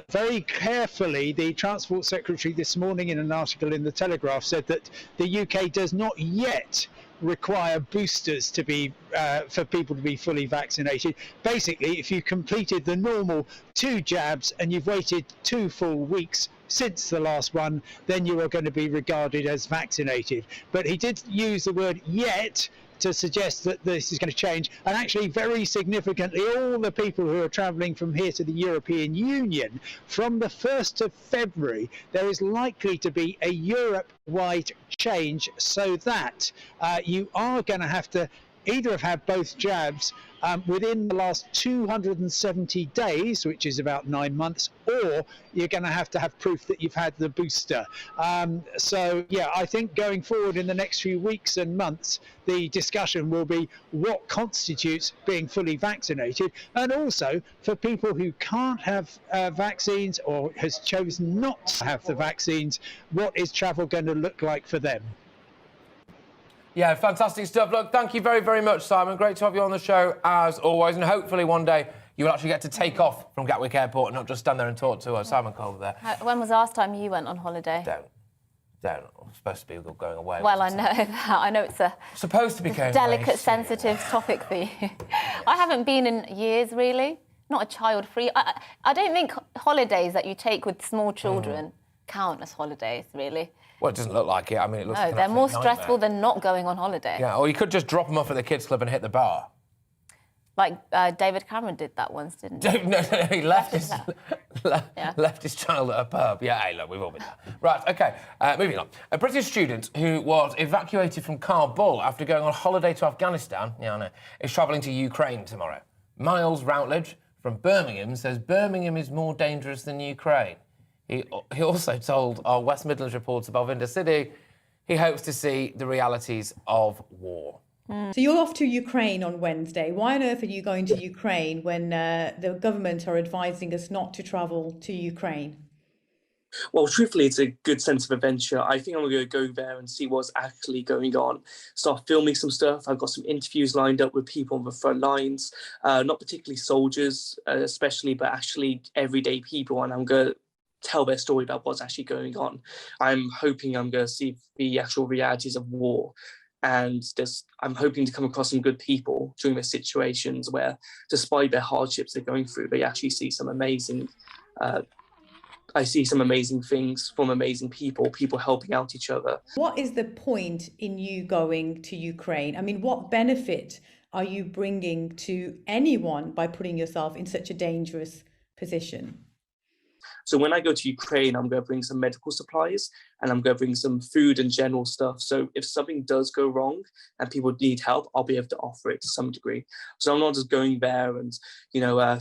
very carefully the Transport Secretary this morning in an article in the Telegraph said that the UK does not yet require boosters to be for people to be fully vaccinated. Basically, if you completed the normal 2 jabs and you've waited 2 full weeks since the last one, then you are going to be regarded as vaccinated. But he did use the word yet to suggest that this is going to change. And actually, very significantly, all the people who are travelling from here to the European Union, from the 1st of February, there is likely to be a Europe-wide change, so that you are going to have to either have had both jabs within the last 270 days, which is about 9 months, or you're going to have proof that you've had the booster. So, yeah, I think going forward in the next few weeks and months, the discussion will be what constitutes being fully vaccinated, and also for people who can't have vaccines or has chosen not to have the vaccines, what is travel going to look like for them? Yeah, fantastic stuff. Look, thank you very, very much, Simon. Great to have you on the show, as always. And hopefully one day you will actually get to take off from Gatwick Airport and not just stand there and talk to Simon Colver there. When was the last time you went on holiday? Don't. I'm supposed to be going away. Well, I know that. I know it's a supposed to be going delicate, sensitive topic for you. I haven't been in years, really. Not a child-free. I don't think holidays that you take with small children count as holidays, really. Well, it doesn't look like it. I mean, it looks like they're more stressful than not going on holiday. Yeah, or you could just drop them off at the kids' club and hit the bar. Like David Cameron did that once, didn't he? No, he left his child at a pub. Yeah, hey, look, we've all been there. Right, OK, moving on. A British student who was evacuated from Kabul after going on holiday to Afghanistan, yeah, I know, is travelling to Ukraine tomorrow. Miles Routledge from Birmingham says Birmingham is more dangerous than Ukraine. He also told our West Midlands reporter, Balvinder Sidhu, he hopes to see the realities of war. So you're off to Ukraine on Wednesday. Why on earth are you going to Ukraine when the government are advising us not to travel to Ukraine? Well, truthfully, it's a good sense of adventure. I think I'm going to go there and see what's actually going on. Start filming some stuff. I've got some interviews lined up with people on the front lines, not particularly soldiers, especially, but actually everyday people. And I'm going to tell their story about what's actually going on. I'm hoping I'm going to see the actual realities of war. And I'm hoping to come across some good people during the situations where, despite their hardships they're going through, they actually see some amazing I see some amazing things from amazing people helping out each other. What is the point in you going to Ukraine? I mean, what benefit are you bringing to anyone by putting yourself in such a dangerous position? So when I go to Ukraine, I'm going to bring some medical supplies and I'm going to bring some food and general stuff. So if something does go wrong and people need help, I'll be able to offer it to some degree. So I'm not just going there and,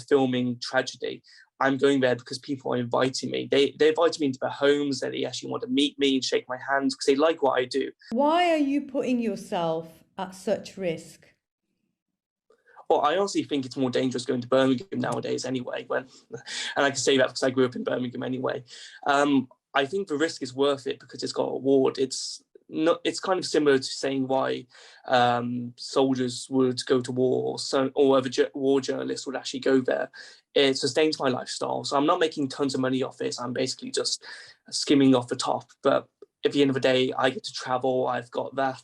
filming tragedy. I'm going there because people are inviting me. They invited me into their homes, that they actually want to meet me and shake my hands because they like what I do. Why are you putting yourself at such risk? Well, I honestly think it's more dangerous going to Birmingham nowadays anyway, and I can say that because I grew up in Birmingham anyway. I think the risk is worth it because it's got a reward. It's kind of similar to saying why soldiers would go to war or other war journalists would actually go there. It sustains my lifestyle. So I'm not making tons of money off this. I'm basically just skimming off the top. But at the end of the day, I get to travel. I've got that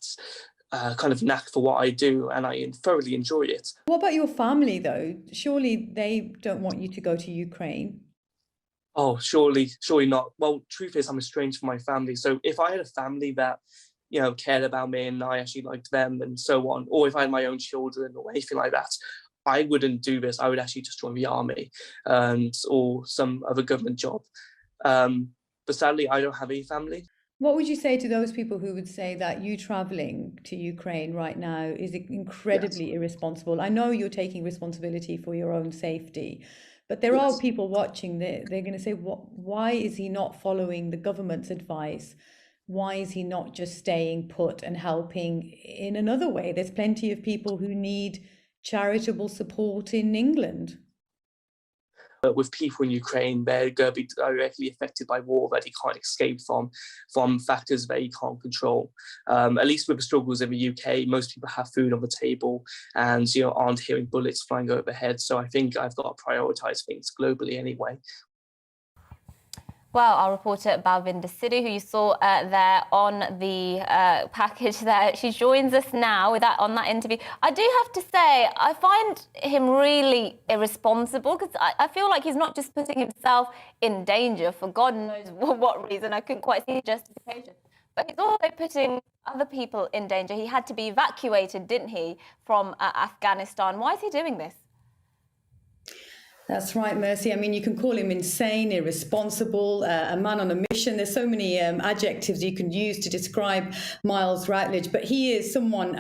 kind of knack for what I do, and I thoroughly enjoy it. What about your family, though? Surely they don't want you to go to Ukraine. Oh, surely not. Well, truth is, I'm estranged from my family. So if I had a family that, cared about me and I actually liked them and so on, or if I had my own children or anything like that, I wouldn't do this. I would actually just join the army or some other government job. But sadly, I don't have any family. What would you say to those people who would say that you traveling to Ukraine right now is incredibly irresponsible? I know you're taking responsibility for your own safety, but there are people watching. They're going to say, why is he not following the government's advice? Why is he not just staying put and helping in another way? There's plenty of people who need charitable support in England. With people in Ukraine, they're going to be directly affected by war that they can't escape from factors they can't control. At least with the struggles in the UK, most people have food on the table and aren't hearing bullets flying overhead. So I think I've got to prioritise things globally anyway. Well, our reporter Balvinder Sidhu, who you saw there on the package there, she joins us now on that interview. I do have to say, I find him really irresponsible because I feel like he's not just putting himself in danger for God knows what reason. I couldn't quite see the justification. But he's also putting other people in danger. He had to be evacuated, didn't he, from Afghanistan. Why is he doing this? That's right, Mercy. I mean, you can call him insane, irresponsible, a man on a mission. There's so many adjectives you can use to describe Miles Routledge, but he is someone,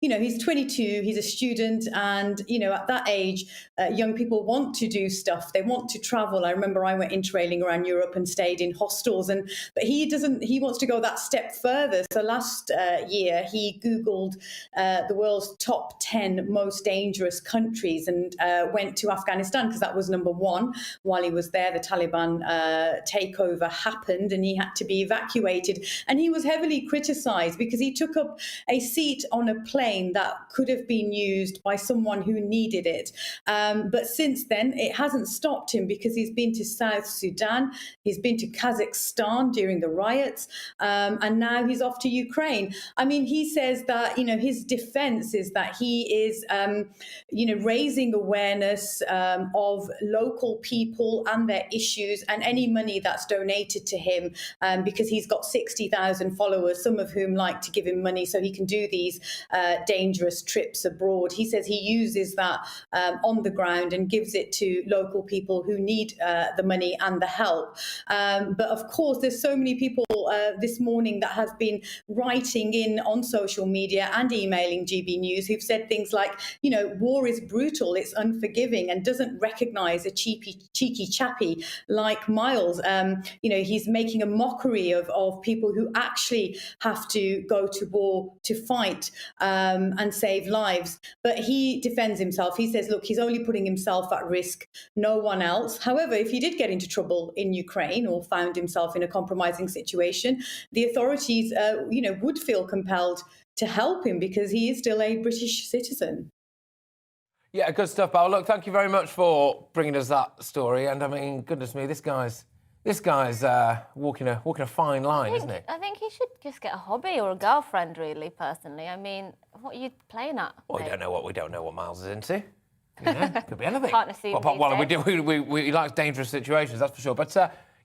he's 22, he's a student, and, at that age, young people want to do stuff. They want to travel. I remember I went interrailing around Europe and stayed in hostels, but he wants to go that step further. So last year, he Googled the world's top 10 most dangerous countries and went to Afghanistan, that was number one. While he was there, the Taliban takeover happened and he had to be evacuated. And he was heavily criticised because he took up a seat on a plane that could have been used by someone who needed it. But since then, it hasn't stopped him because he's been to South Sudan, he's been to Kazakhstan during the riots, and now he's off to Ukraine. I mean, he says that, his defence is that he is, raising awareness of local people and their issues, and any money that's donated to him, because he's got 60,000 followers, some of whom like to give him money so he can do these dangerous trips abroad. He says he uses that on the ground and gives it to local people who need the money and the help. But of course, there's so many people this morning that have been writing in on social media and emailing GB News who've said things like, war is brutal, it's unforgiving, and doesn't recognise a cheeky chappy like Miles. He's making a mockery of people who actually have to go to war to fight and save lives. But he defends himself. He says, look, he's only putting himself at risk, no one else. However, if he did get into trouble in Ukraine or found himself in a compromising situation, the authorities, would feel compelled to help him because he is still a British citizen. Yeah, good stuff, Paul. Look, thank you very much for bringing us that story. And I mean, goodness me, this guy's walking a fine line, isn't he? I think he should just get a hobby or a girlfriend, really, personally. I mean, what are you playing at? Well, we don't know what Miles is into. Could be anything. Can't assume. He likes dangerous situations, that's for sure. But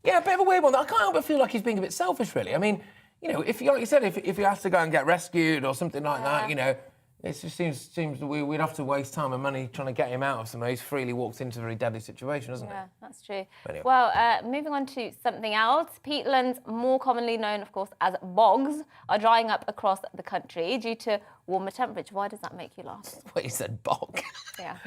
yeah, a bit of a weird one. I can't help but feel like he's being a bit selfish, really. I mean, if like you said, if he has to go and get rescued or something like that, It just seems we'd have to waste time and money trying to get him out of somewhere. He's freely walked into a very deadly situation, hasn't Yeah, that's true. Anyway. Well, moving on to something else. Peatlands, more commonly known, of course, as bogs, are drying up across the country due to warmer temperatures. Why does that make you laugh? Well, you said bog. Yeah.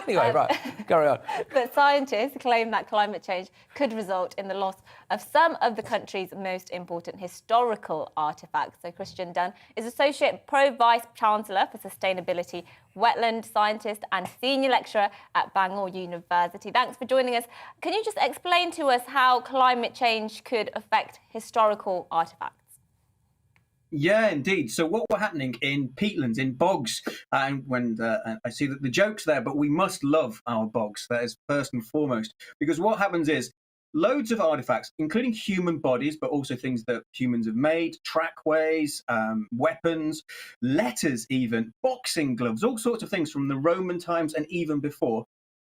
Anyway, right, carry on. But scientists claim that climate change could result in the loss of some of the country's most important historical artefacts. So Christian Dunn is Associate Pro-Vice Chancellor for Sustainability, Wetland Scientist and Senior Lecturer at Bangor University. Thanks for joining us. Can you just explain to us how climate change could affect historical artefacts? Yeah, indeed. So what were happening in peatlands, in bogs, and when I see that the joke's there, but we must love our bogs. That is first and foremost, because what happens is loads of artifacts, including human bodies, but also things that humans have made, trackways, weapons, letters even, boxing gloves, all sorts of things from the Roman times and even before,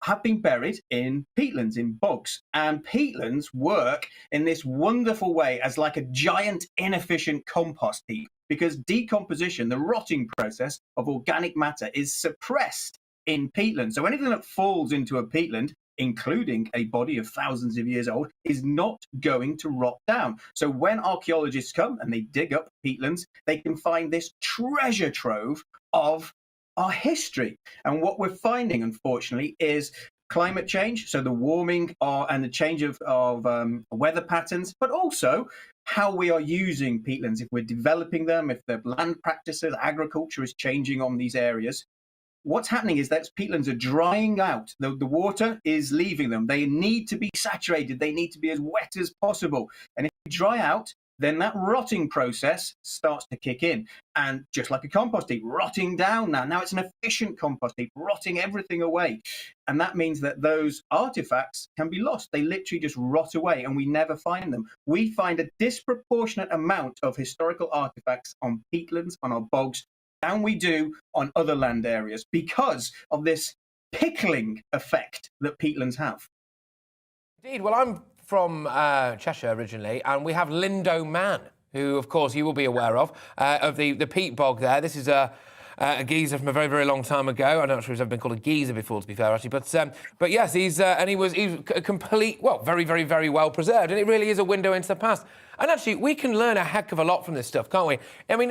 have been buried in peatlands, in bogs. And peatlands work in this wonderful way as like a giant inefficient compost heap, because decomposition, the rotting process of organic matter, is suppressed in peatlands. So anything that falls into a peatland, including a body of thousands of years old, is not going to rot down. So when archaeologists come and they dig up peatlands, they can find this treasure trove of our history. And what we're finding, unfortunately, is climate change, so the warming and the change of weather patterns, but also how we are using peatlands, if we're developing them, if the land practices, agriculture is changing on these areas. What's happening is that peatlands are drying out. The water is leaving them. They need to be saturated. They need to be as wet as possible. And if they dry out, then that rotting process starts to kick in. And just like a compost heap, rotting down now. Now it's an efficient compost heap, rotting everything away. And that means that those artifacts can be lost. They literally just rot away and we never find them. We find a disproportionate amount of historical artifacts on peatlands, on our bogs, than we do on other land areas because of this pickling effect that peatlands have. Indeed. Well, I'm from Cheshire originally, and we have Lindo Man, who, of course, you will be aware of the peat bog there. This is a geezer from a very, very long time ago. I'm not sure he's ever been called a geezer before, to be fair, actually. But yes, he's a complete, well, very, very, very well preserved, and it really is a window into the past. And actually, we can learn a heck of a lot from this stuff, can't we? I mean,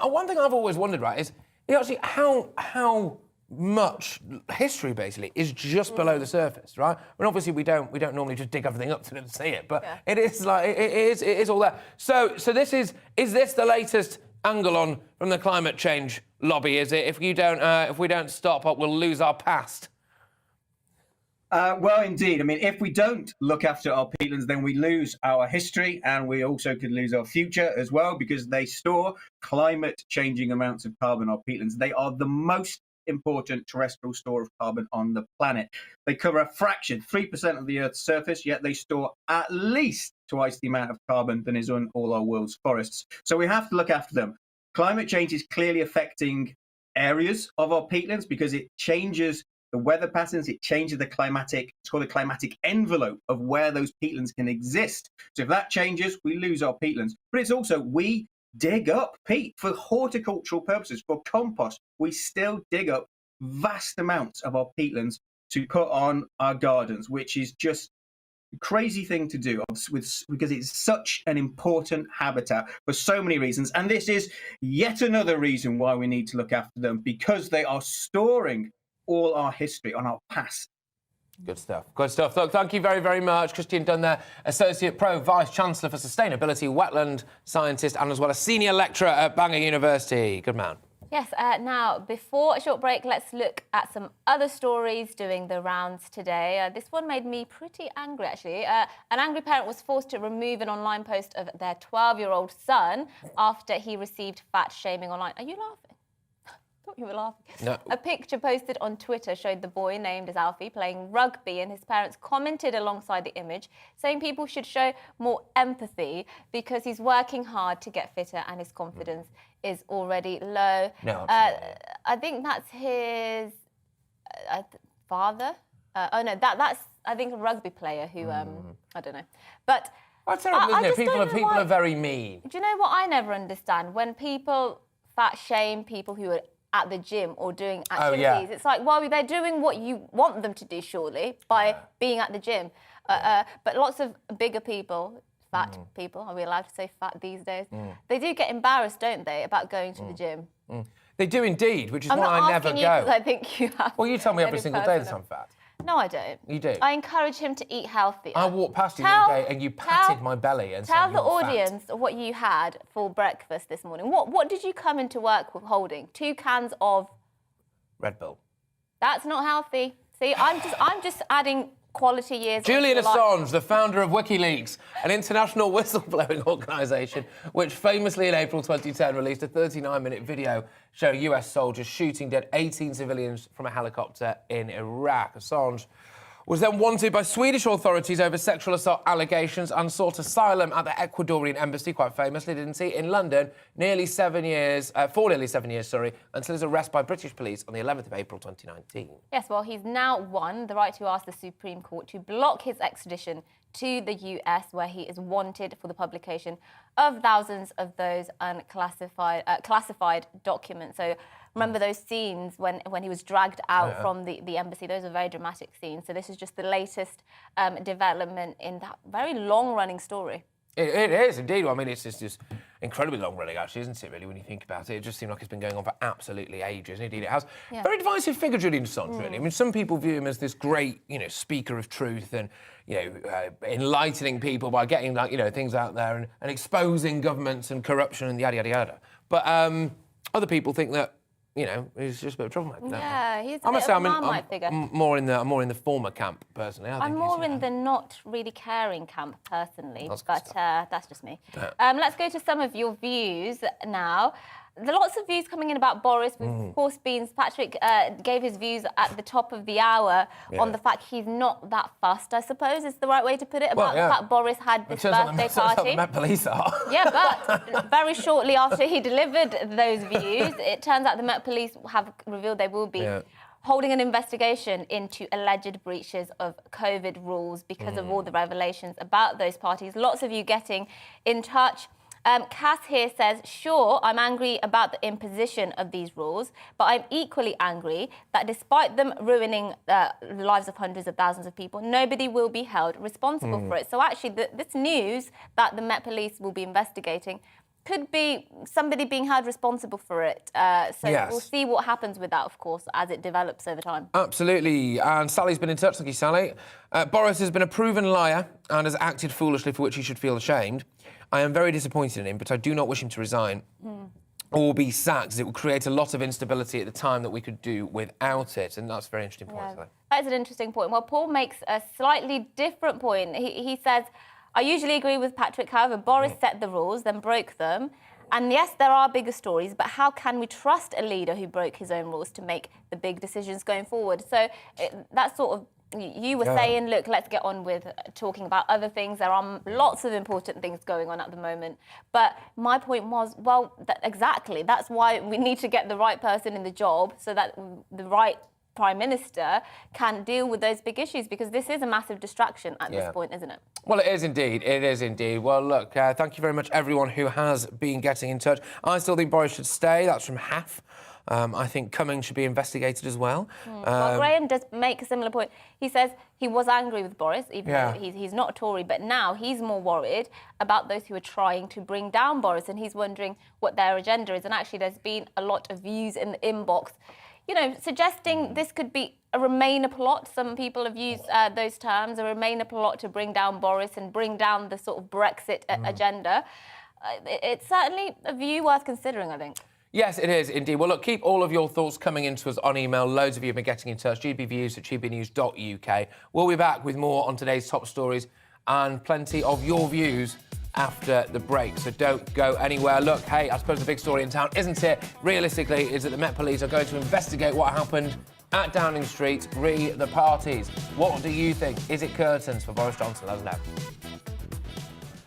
one thing I've always wondered, right, is actually how much history basically is just below the surface, right? And obviously we don't normally just dig everything up to see it, but it is like it is all there. So this is this the latest angle on from the climate change lobby? Is it if we don't stop up, we'll lose our past? Well, indeed. I mean, if we don't look after our peatlands, then we lose our history, and we also could lose our future as well, because they store climate-changing amounts of carbon. Our peatlands, they are the most important terrestrial store of carbon on the planet. They cover a fraction, 3% of the Earth's surface, yet they store at least twice the amount of carbon than is on all our world's forests. So we have to look after them. Climate change is clearly affecting areas of our peatlands because it changes the weather patterns, it changes the climatic, it's called the climatic envelope of where those peatlands can exist. So if that changes, we lose our peatlands. But it's also, we dig up peat for horticultural purposes, for compost. We still dig up vast amounts of our peatlands to put on our gardens, which is just a crazy thing to do because it's such an important habitat for so many reasons. And this is yet another reason why we need to look after them, because they are storing all our history on our past. Good stuff. Good stuff. Look, thank you very, very much. Christian Dunn there, Associate Pro-Vice Chancellor for Sustainability, Wetland Scientist, and as well as Senior Lecturer at Bangor University. Good man. Yes, now, before a short break, let's look at some other stories doing the rounds today. This one made me pretty angry, actually. An angry parent was forced to remove an online post of their 12-year-old son after he received fat shaming online. Are you laughing? I thought you were laughing. No. A picture posted on Twitter showed the boy, named as Alfie, playing rugby, and his parents commented alongside the image, saying people should show more empathy because he's working hard to get fitter and his confidence is already low. No, I think that's his father. That's I think a rugby player who I don't know, but that's terrible, isn't it? People are very mean. Do you know what I never understand? When people fat shame people who are at the gym or doing activities. Oh, yeah. It's like, well, they're doing what you want them to do, surely, by being at the gym. But lots of bigger people, fat people, are we allowed to say fat these days? They do get embarrassed, don't they, about going to the gym? They do indeed, which is I'm why not I never asking go. you because I think you have. Well, you tell me every any single day that personal- I'm fat. No, I don't. You do? I encourage him to eat healthy. I walked past you the other day and you patted my belly and Tell said, the "You're fat." audience what you had for breakfast this morning. What did you come into work with holding? 2 cans of Red Bull. That's not healthy. See, I'm just adding quality years. Julian onto your life. Assange, the founder of WikiLeaks, an international whistleblowing organisation, which famously in April 2010 released a 39-minute video showing US soldiers shooting dead 18 civilians from a helicopter in Iraq. Assange was then wanted by Swedish authorities over sexual assault allegations and sought asylum at the Ecuadorian embassy, quite famously, didn't he, in London, for nearly 7 years, until his arrest by British police on the 11th of April 2019. Yes, well, he's now won the right to ask the Supreme Court to block his extradition to the US, where he is wanted for the publication of thousands of those classified documents. So remember those scenes when he was dragged out from the embassy? Those are very dramatic scenes. So this is just the latest development in that very long-running story. It is, indeed. Well, I mean, it's just incredibly long-running, actually, isn't it, really, when you think about it? It just seemed like it's been going on for absolutely ages. And indeed, it has. Yeah. Very divisive figure, Julian Assange, really. I mean, some people view him as this great, speaker of truth and, enlightening people by getting, things out there and exposing governments and corruption and yada, yada, yada. But other people think that, he's just a bit of a troublemaker. Yeah, he's a I bit must of say, a I'm Marmite figure. more in the former camp, personally. I'm more in the not really caring camp, personally, That's but that's just me. Let's go to some of your views now. There are lots of views coming in about Boris. We've, of course, Patrick gave his views at the top of the hour on the fact he's not that fussed, I suppose is the right way to put it, about the fact Boris had this birthday party. The Met Police are. Yeah, but very shortly after he delivered those views, it turns out the Met Police have revealed they will be holding an investigation into alleged breaches of COVID rules because of all the revelations about those parties. Lots of you getting in touch. Cass here says, sure, I'm angry about the imposition of these rules, but I'm equally angry that despite them ruining the lives of hundreds of thousands of people, nobody will be held responsible for it. So actually, this news that the Met Police will be investigating could be somebody being held responsible for it. We'll see what happens with that, of course, as it develops over time. Absolutely. And Sally's been in touch. Thank you, Sally. Boris has been a proven liar and has acted foolishly, for which he should feel ashamed. I am very disappointed in him, but I do not wish him to resign or be sacked, as it would create a lot of instability at the time that we could do without it. And that's a very interesting point. Yeah. That is an interesting point. Well, Paul makes a slightly different point. He says, I usually agree with Patrick. However, Boris set the rules, then broke them. And yes, there are bigger stories, but how can we trust a leader who broke his own rules to make the big decisions going forward? So that's sort of, you were saying, look, let's get on with talking about other things. There are lots of important things going on at the moment. But my point was, well, exactly. That's why we need to get the right person in the job so that the right Prime Minister can deal with those big issues, because this is a massive distraction at this point, isn't it? Well, it is indeed. It is indeed. Well, look, thank you very much, everyone who has been getting in touch. I still think Boris should stay. That's from Haf. I think Cummings should be investigated as well. Well, Graham does make a similar point. He says he was angry with Boris, even though he's not a Tory, but now he's more worried about those who are trying to bring down Boris, and he's wondering what their agenda is. And actually, there's been a lot of views in the inbox, suggesting this could be a Remainer plot. Some people have used those terms, a Remainer plot to bring down Boris and bring down the sort of Brexit agenda. It's certainly a view worth considering, I think. Yes, it is indeed. Well, look, keep all of your thoughts coming into us on email. Loads of you have been getting in touch. gbviews@gbnews.uk. We'll be back with more on today's top stories and plenty of your views after the break. So don't go anywhere. Look, hey, I suppose the big story in town, isn't it? Realistically, is that the Met Police are going to investigate what happened at Downing Street, re the parties. What do you think? Is it curtains for Boris Johnson? Let us know.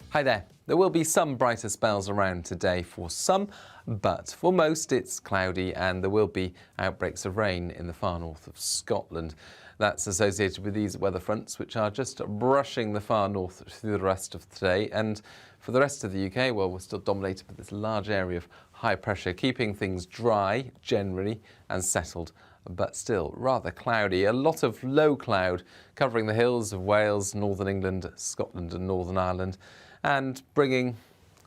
Hi there. There will be some brighter spells around today for some, but for most it's cloudy and there will be outbreaks of rain in the far north of Scotland. That's associated with these weather fronts, which are just brushing the far north through the rest of today. And For the rest of the UK, well, we're still dominated by this large area of high pressure, keeping things dry generally and settled, but still rather cloudy. A lot of low cloud covering the hills of Wales, Northern England, Scotland and Northern Ireland, and bringing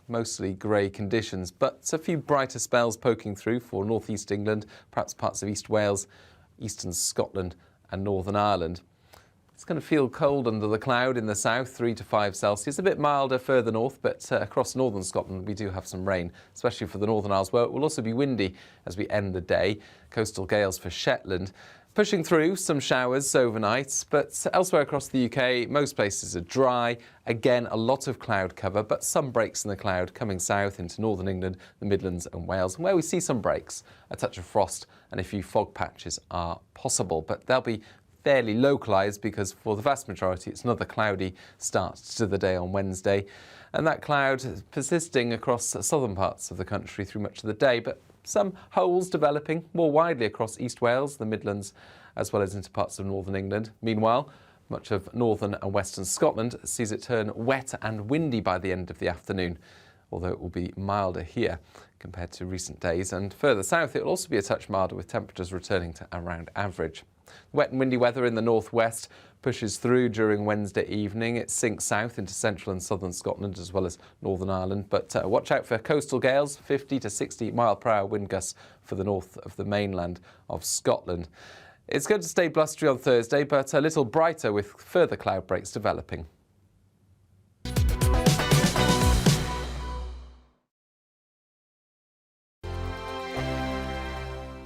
mostly grey conditions, but a few brighter spells poking through for North East England, perhaps parts of East Wales, Eastern Scotland and Northern Ireland. It's going to feel cold under the cloud in the south, 3 to 5 Celsius, a bit milder further north, but across northern Scotland we do have some rain, especially for the Northern Isles, where it will also be windy as we end the day. Coastal gales for Shetland. Pushing through some showers overnight, but elsewhere across the UK, most places are dry. Again, a lot of cloud cover, but some breaks in the cloud coming south into northern England, the Midlands and Wales. And where we see some breaks, a touch of frost and a few fog patches are possible, but they'll be fairly localised because for the vast majority it's another cloudy start to the day on Wednesday. And that cloud persisting across southern parts of the country through much of the day, but some holes developing more widely across East Wales, the Midlands, as well as into parts of northern England. Meanwhile, much of northern and western Scotland sees it turn wet and windy by the end of the afternoon, although it will be milder here compared to recent days. And further south, it will also be a touch milder with temperatures returning to around average. Wet and windy weather in the northwest pushes through during Wednesday evening. It sinks south into central and southern Scotland as well as Northern Ireland. But watch out for coastal gales, 50 to 60 mile-per-hour wind gusts for the north of the mainland of Scotland. It's going to stay blustery on Thursday, but a little brighter with further cloud breaks developing.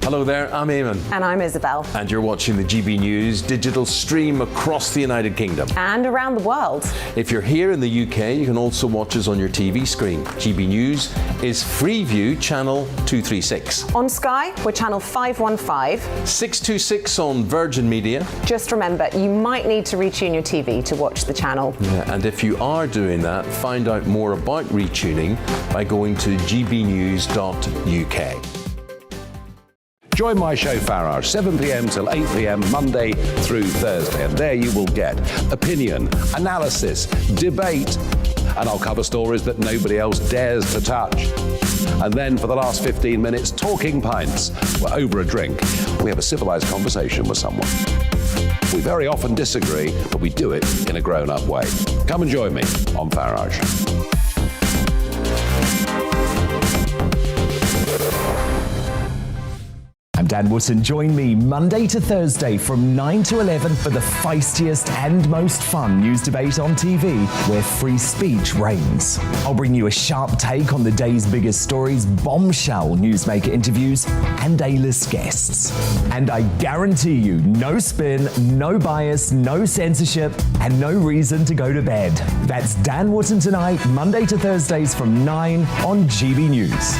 Hello there, I'm Eamon. And I'm Isabel. And you're watching the GB News digital stream across the United Kingdom. And around the world. If you're here in the UK, you can also watch us on your TV screen. GB News is Freeview channel 236. On Sky, we're channel 515. 626 on Virgin Media. Just remember, you might need to retune your TV to watch the channel. Yeah, and if you are doing that, find out more about retuning by going to gbnews.uk. Join my show Farage, 7 p.m. till 8 p.m. Monday through Thursday. And there you will get opinion, analysis, debate, and I'll cover stories that nobody else dares to touch. And then for the last 15 minutes, talking pints. We're over a drink. We have a civilised conversation with someone. We very often disagree, but we do it in a grown-up way. Come and join me on Farage. I'm Dan Wootton. Join me Monday to Thursday from 9 to 11 for the feistiest and most fun news debate on TV, where free speech reigns. I'll bring you a sharp take on the day's biggest stories, bombshell newsmaker interviews, and A-list guests. And I guarantee you, no spin, no bias, no censorship, and no reason to go to bed. That's Dan Wootton tonight, Monday to Thursdays from 9 on GB News.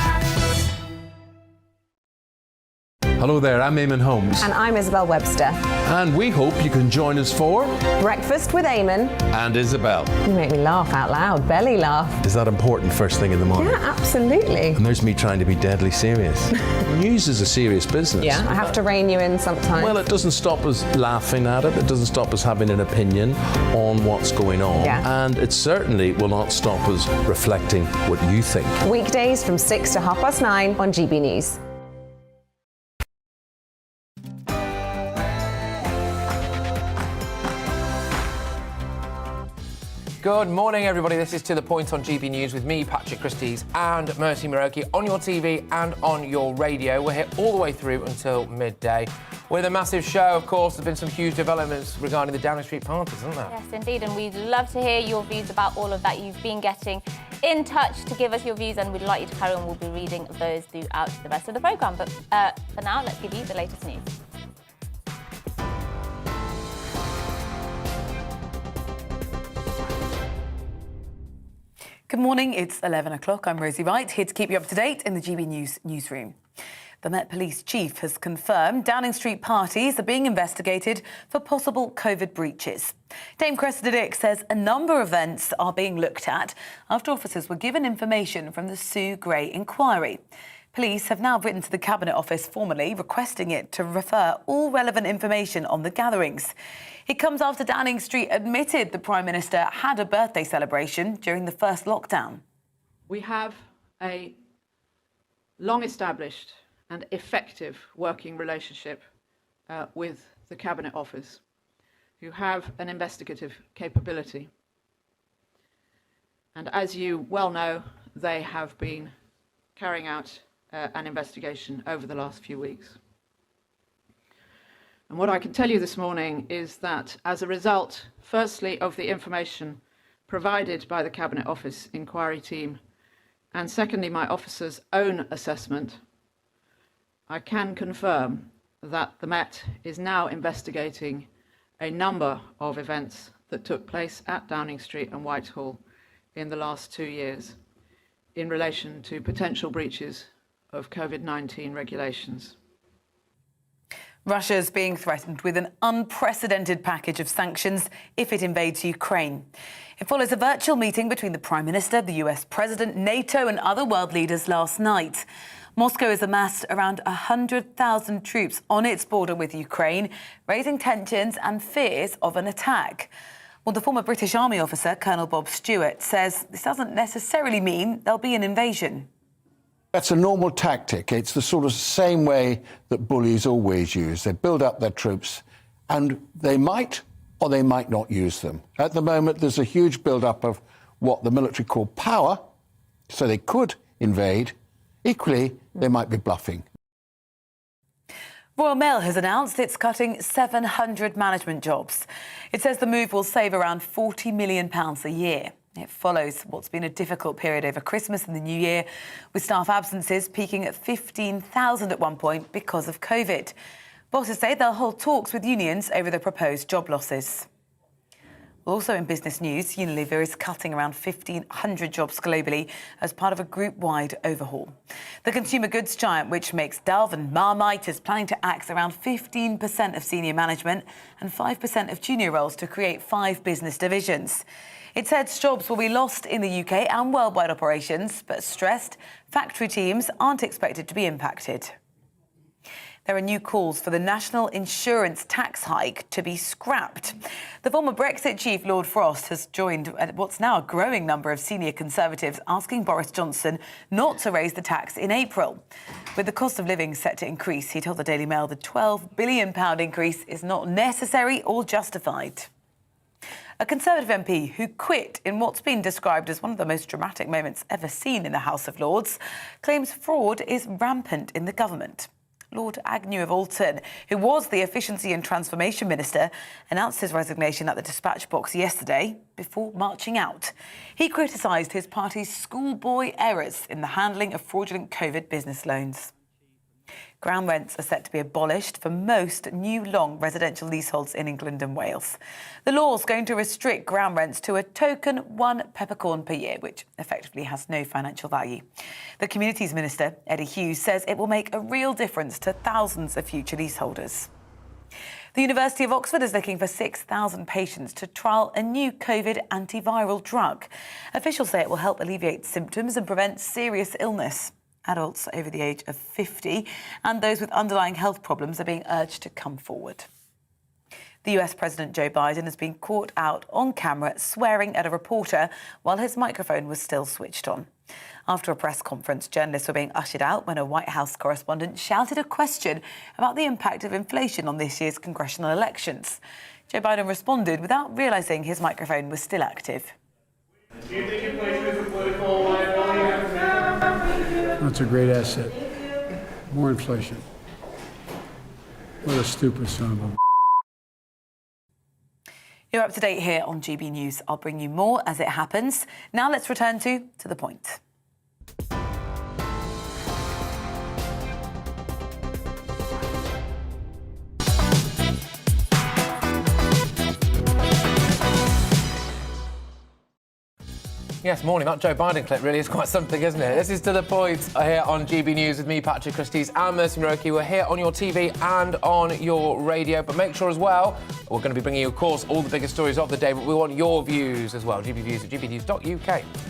Hello there, I'm Eamon Holmes. And I'm Isabel Webster. And we hope you can join us for Breakfast with Eamon. And Isabel. You make me laugh out loud, belly laugh. Is that important first thing in the morning? Yeah, absolutely. And there's me trying to be deadly serious. News is a serious business. Yeah, I have to rein you in sometimes. Well, it doesn't stop us laughing at it. It doesn't stop us having an opinion on what's going on. Yeah. And it certainly will not stop us reflecting what you think. Weekdays from 6 to 9:30 on GB News. Good morning, everybody. This is To The Point on GB News with me, Patrick Christys, and Mercy Muroki on your TV and on your radio. We're here all the way through until midday with a massive show. Of course, there's been some huge developments regarding the Downing Street parties, hasn't there? Yes, indeed, and we'd love to hear your views about all of that. You've been getting in touch to give us your views, and we'd like you to carry on. We'll be reading those throughout the rest of the programme. But for now, let's give you the latest news. Good morning, it's 11 o'clock. I'm Rosie Wright, here to keep you up to date in the GB News newsroom. The Met Police Chief has confirmed Downing Street parties are being investigated for possible COVID breaches. Dame Cressida Dick says a number of events are being looked at after officers were given information from the Sue Gray inquiry. Police have now written to the Cabinet Office formally requesting it to refer all relevant information on the gatherings. It comes after Downing Street admitted the Prime Minister had a birthday celebration during the first lockdown. We have a long-established and effective working relationship with the Cabinet Office, who have an investigative capability. And as you well know, they have been carrying out an investigation over the last few weeks. And what I can tell you this morning is that as a result, firstly, of the information provided by the Cabinet Office inquiry team, and secondly, my officer's own assessment, I can confirm that the Met is now investigating a number of events that took place at Downing Street and Whitehall in the last 2 years in relation to potential breaches of COVID-19 regulations. Russia's being threatened with an unprecedented package of sanctions if it invades Ukraine. It follows a virtual meeting between the Prime Minister, the US President, NATO and other world leaders last night. Moscow has amassed around 100,000 troops on its border with Ukraine, raising tensions and fears of an attack. Well, the former British Army officer, Colonel Bob Stewart, says this doesn't necessarily mean there'll be an invasion. That's a normal tactic. It's the sort of same way that bullies always use. They build up their troops and they might or they might not use them. At the moment, there's a huge build-up of what the military call power, so they could invade. Equally, they might be bluffing. Royal Mail has announced it's cutting 700 management jobs. It says the move will save around £40 million a year. It follows what's been a difficult period over Christmas and the New Year, with staff absences peaking at 15,000 at one point because of COVID. Bosses say they'll hold talks with unions over the proposed job losses. Also in business news, Unilever is cutting around 1,500 jobs globally as part of a group-wide overhaul. The consumer goods giant, which makes Dove and Marmite, is planning to axe around 15% of senior management and 5% of junior roles to create 5 business divisions. It said jobs will be lost in the UK and worldwide operations, but stressed factory teams aren't expected to be impacted. There are new calls for the national insurance tax hike to be scrapped. The former Brexit chief, Lord Frost, has joined what's now a growing number of senior Conservatives asking Boris Johnson not to raise the tax in April. With the cost of living set to increase, he told the Daily Mail the £12 billion increase is not necessary or justified. A Conservative MP who quit in what's been described as one of the most dramatic moments ever seen in the House of Lords claims fraud is rampant in the government. Lord Agnew of Alton, who was the Efficiency and Transformation Minister, announced his resignation at the dispatch box yesterday before marching out. He criticised his party's schoolboy errors in the handling of fraudulent COVID business loans. Ground rents are set to be abolished for most new long residential leaseholds in England and Wales. The law is going to restrict ground rents to a token 1 peppercorn per year, which effectively has no financial value. The Communities Minister, Eddie Hughes, says it will make a real difference to thousands of future leaseholders. The University of Oxford is looking for 6,000 patients to trial a new COVID antiviral drug. Officials say it will help alleviate symptoms and prevent serious illness. Adults over the age of 50 and those with underlying health problems are being urged to come forward. The US President Joe Biden has been caught out on camera swearing at a reporter while his microphone was still switched on. After a press conference, journalists were being ushered out when a White House correspondent shouted a question about the impact of inflation on this year's congressional elections. Joe Biden responded without realising his microphone was still active. Do you think inflation is a political liability? That's a great asset. More inflation. What a stupid son of a... You're up to date here on GB News. I'll bring you more as it happens. Now let's return to the point. Yes, morning. That Joe Biden clip really is quite something, isn't it? This is To The Point here on GB News with me, Patrick Christys and Mercy Muroki. We're here on your TV and on your radio, but make sure as well, we're going to be bringing you, of course, all the biggest stories of the day, but we want your views as well. GB Views at gbnews.uk.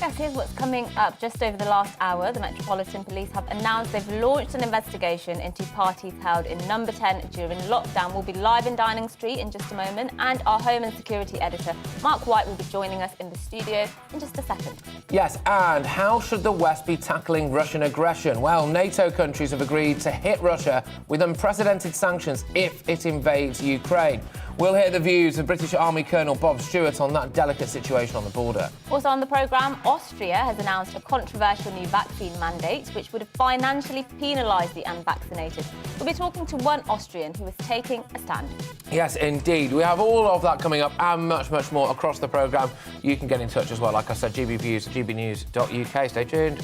Yes, here's what's coming up. Just over the last hour, the Metropolitan Police have announced they've launched an investigation into parties held in Number 10 during lockdown. We'll be live in Downing Street in just a moment, and our Home and Security Editor, Mark White, will be joining us in the studio in just a second. Yes, and how should the West be tackling Russian aggression? Well, NATO countries have agreed to hit Russia with unprecedented sanctions if it invades Ukraine. We'll hear the views of British Army Colonel Bob Stewart on that delicate situation on the border. Also on the programme, Austria has announced a controversial new vaccine mandate which would financially penalise the unvaccinated. We'll be talking to one Austrian who is taking a stand. Yes, indeed. We have all of that coming up and much, much more across the programme. You can get in touch as well. Like I said, GB Views at gbnews.uk. Stay tuned.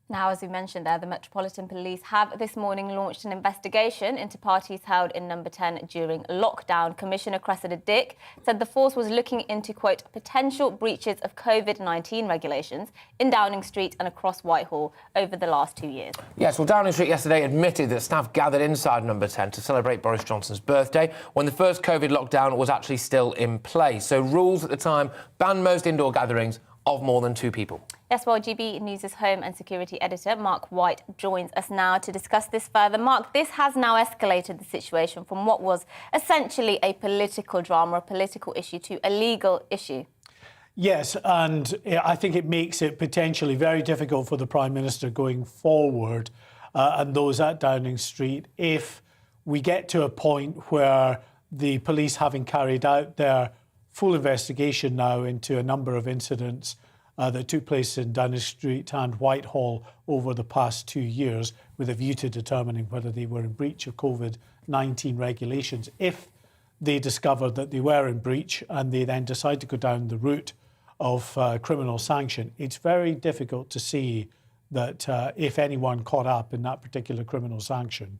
Now, as we mentioned there, the Metropolitan Police have this morning launched an investigation into parties held in Number 10 during lockdown. Commissioner Cressida Dick said the force was looking into, quote, potential breaches of COVID-19 regulations in Downing Street and across Whitehall over the last 2 years. Yes, well, Downing Street yesterday admitted that staff gathered inside Number 10 to celebrate Boris Johnson's birthday when the first COVID lockdown was actually still in place. So rules at the time banned most indoor gatherings of more than 2 people. Yes, well, GB News' Home and Security Editor, Mark White, joins us now to discuss this further. Mark, this has now escalated the situation from what was essentially a political drama, a political issue, to a legal issue. Yes, and I think it makes it potentially very difficult for the Prime Minister going forward and those at Downing Street if we get to a point where the police, having carried out their full investigation now into a number of incidents that took place in Downing Street and Whitehall over the past 2 years with a view to determining whether they were in breach of COVID-19 regulations. If they discovered that they were in breach and they then decide to go down the route of criminal sanction, it's very difficult to see that if anyone caught up in that particular criminal sanction,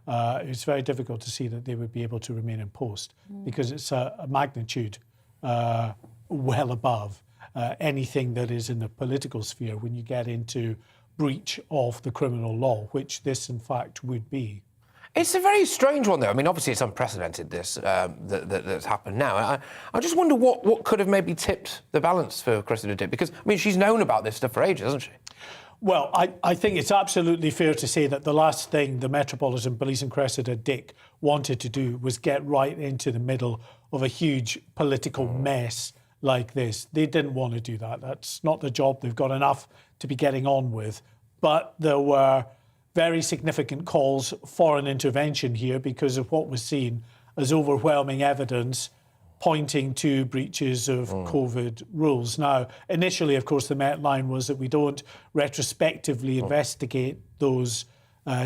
it's very difficult to see that they would be able to remain in post because it's a magnitude well above anything that is in the political sphere when you get into breach of the criminal law, which this, in fact, would be. It's a very strange one, though. I mean, obviously, it's unprecedented, this, that's happened now. I just wonder what could have maybe tipped the balance for Cressida Dick, because, I mean, she's known about this stuff for ages, hasn't she? Well, I think it's absolutely fair to say that the last thing the Metropolitan Police and Cressida Dick wanted to do was get right into the middle of a huge political mess like this. They didn't want to do that. That's not the job. They've got enough to be getting on with. But there were very significant calls for an intervention here because of what was seen as overwhelming evidence pointing to breaches of COVID rules. Now, initially, of course, the Met line was that we don't retrospectively investigate those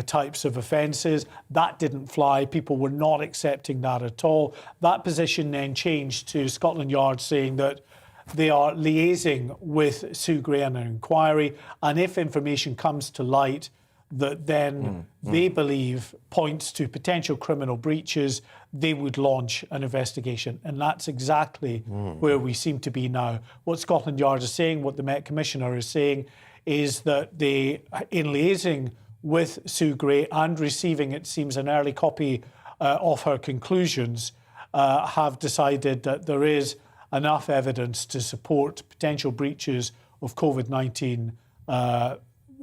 types of offences. That didn't fly. People were not accepting that at all. That position then changed to Scotland Yard saying that they are liaising with Sue Gray on an inquiry, and if information comes to light that then they believe points to potential criminal breaches, they would launch an investigation. And that's exactly where we seem to be now. What Scotland Yard is saying, what the Met Commissioner is saying, is that they, in liaising with Sue Gray and receiving, it seems, an early copy of her conclusions, have decided that there is enough evidence to support potential breaches of COVID-19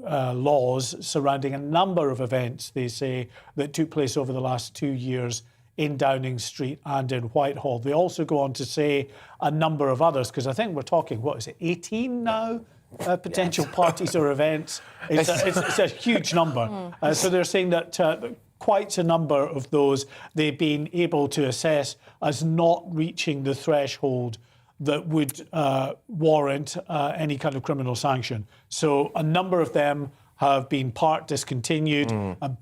laws surrounding a number of events, they say, that took place over the last 2 years in Downing Street and in Whitehall. They also go on to say a number of others, because I think we're talking, what is it, 18 now? Potential parties or events. It's a huge number. So they're saying that quite a number of those they've been able to assess as not reaching the threshold that would warrant any kind of criminal sanction. So a number of them have been part discontinued,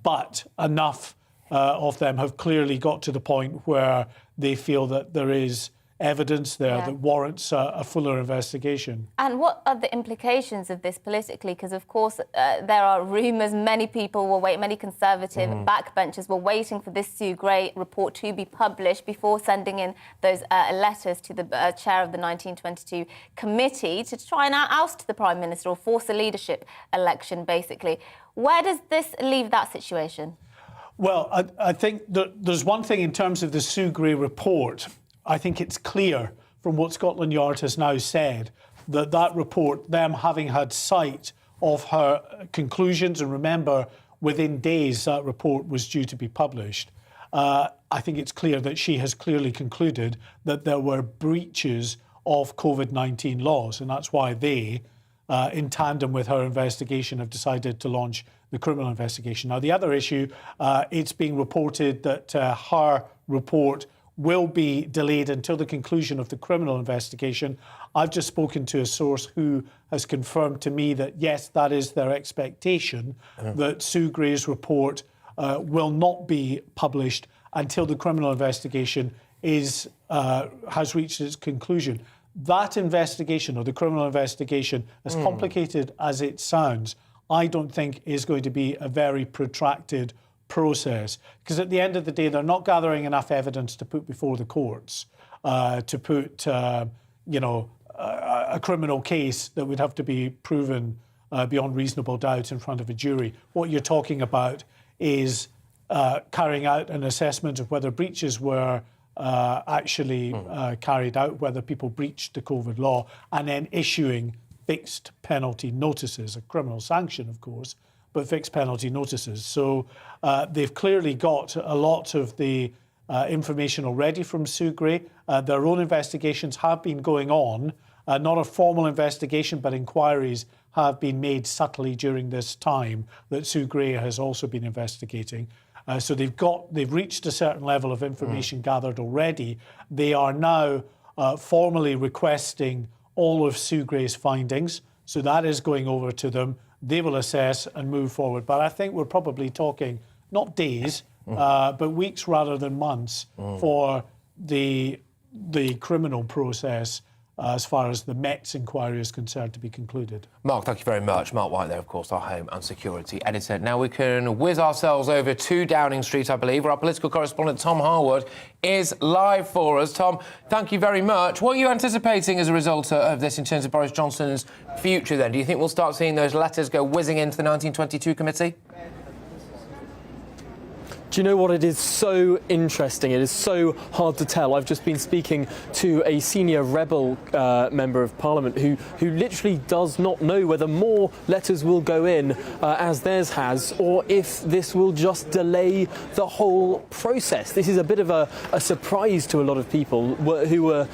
but enough of them have clearly got to the point where they feel that there is evidence there that warrants a fuller investigation. And what are the implications of this politically? Because, of course, there are rumours, many people will wait, many Conservative backbenchers were waiting for this Sue Gray report to be published before sending in those letters to the chair of the 1922 committee to try and oust the Prime Minister or force a leadership election, basically. Where does this leave that situation? Well, I think that there's one thing in terms of the Sue Gray report. I think it's clear from what Scotland Yard has now said that report, them having had sight of her conclusions, and remember, within days that report was due to be published, I think it's clear that she has clearly concluded that there were breaches of COVID-19 laws, and that's why they, in tandem with her investigation, have decided to launch the criminal investigation. Now, the other issue, it's being reported that her report will be delayed until the conclusion of the criminal investigation. I've just spoken to a source who has confirmed to me that, yes, that is their expectation, that Sue Gray's report will not be published until the criminal investigation has reached its conclusion. That investigation, or the criminal investigation, as complicated as it sounds, I don't think is going to be a very protracted process, because at the end of the day, they're not gathering enough evidence to put before the courts, to put, a criminal case that would have to be proven beyond reasonable doubt in front of a jury. What you're talking about is carrying out an assessment of whether breaches were actually carried out, whether people breached the COVID law, and then issuing fixed penalty notices, a criminal sanction, of course, but fixed penalty notices. So they've clearly got a lot of the information already from Sue Gray. Their own investigations have been going on, not a formal investigation, but inquiries have been made subtly during this time that Sue Gray has also been investigating. So they've reached a certain level of information gathered already. They are now formally requesting all of Sue Gray's findings. So that is going over to them. They will assess and move forward. But I think we're probably talking not days, but weeks rather than months for the criminal process as far as the Met's inquiry is concerned to be concluded. Mark, thank you very much. Mark White there, of course, our home and security editor. Now we can whiz ourselves over to Downing Street, I believe, where our political correspondent Tom Harwood is live for us. Tom, thank you very much. What are you anticipating as a result of this in terms of Boris Johnson's future then? Do you think we'll start seeing those letters go whizzing into the 1922 committee? Do you know what? It is so interesting. It is so hard to tell. I've just been speaking to a senior Rebel member of Parliament who literally does not know whether more letters will go in, as theirs has, or if this will just delay the whole process. This is a bit of a surprise to a lot of people who were,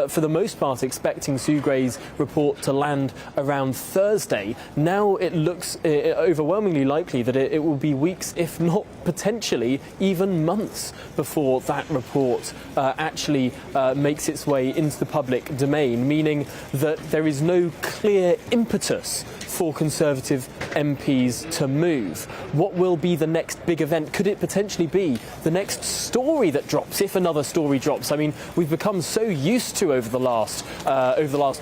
for the most part, expecting Sue Gray's report to land around Thursday. Now it looks overwhelmingly likely that it will be weeks, if not potentially even months, before that report actually makes its way into the public domain, meaning that there is no clear impetus for Conservative MPs to move. What will be the next big event? Could it potentially be the next story that drops, if another story drops? I mean, we've become so used to over the last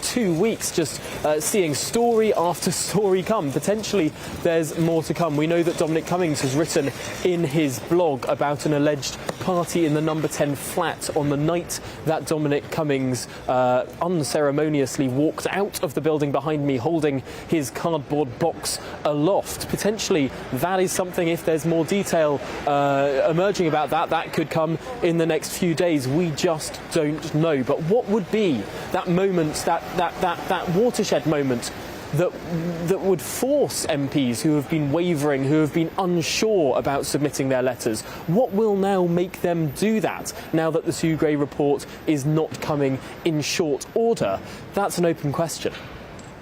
2 weeks just seeing story after story come. Potentially there's more to come. We know that Dominic Cummings has written in his blog about an alleged party in the number 10 flat on the night that Dominic Cummings unceremoniously walked out of the building behind me holding his cardboard box aloft. Potentially that is something, if there's more detail emerging about that could come in the next few days. We just don't know. But what would be that moment, that watershed moment that would force MPs who have been wavering, who have been unsure about submitting their letters? What will now make them do that, now that the Sue Gray report is not coming in short order? That's an open question.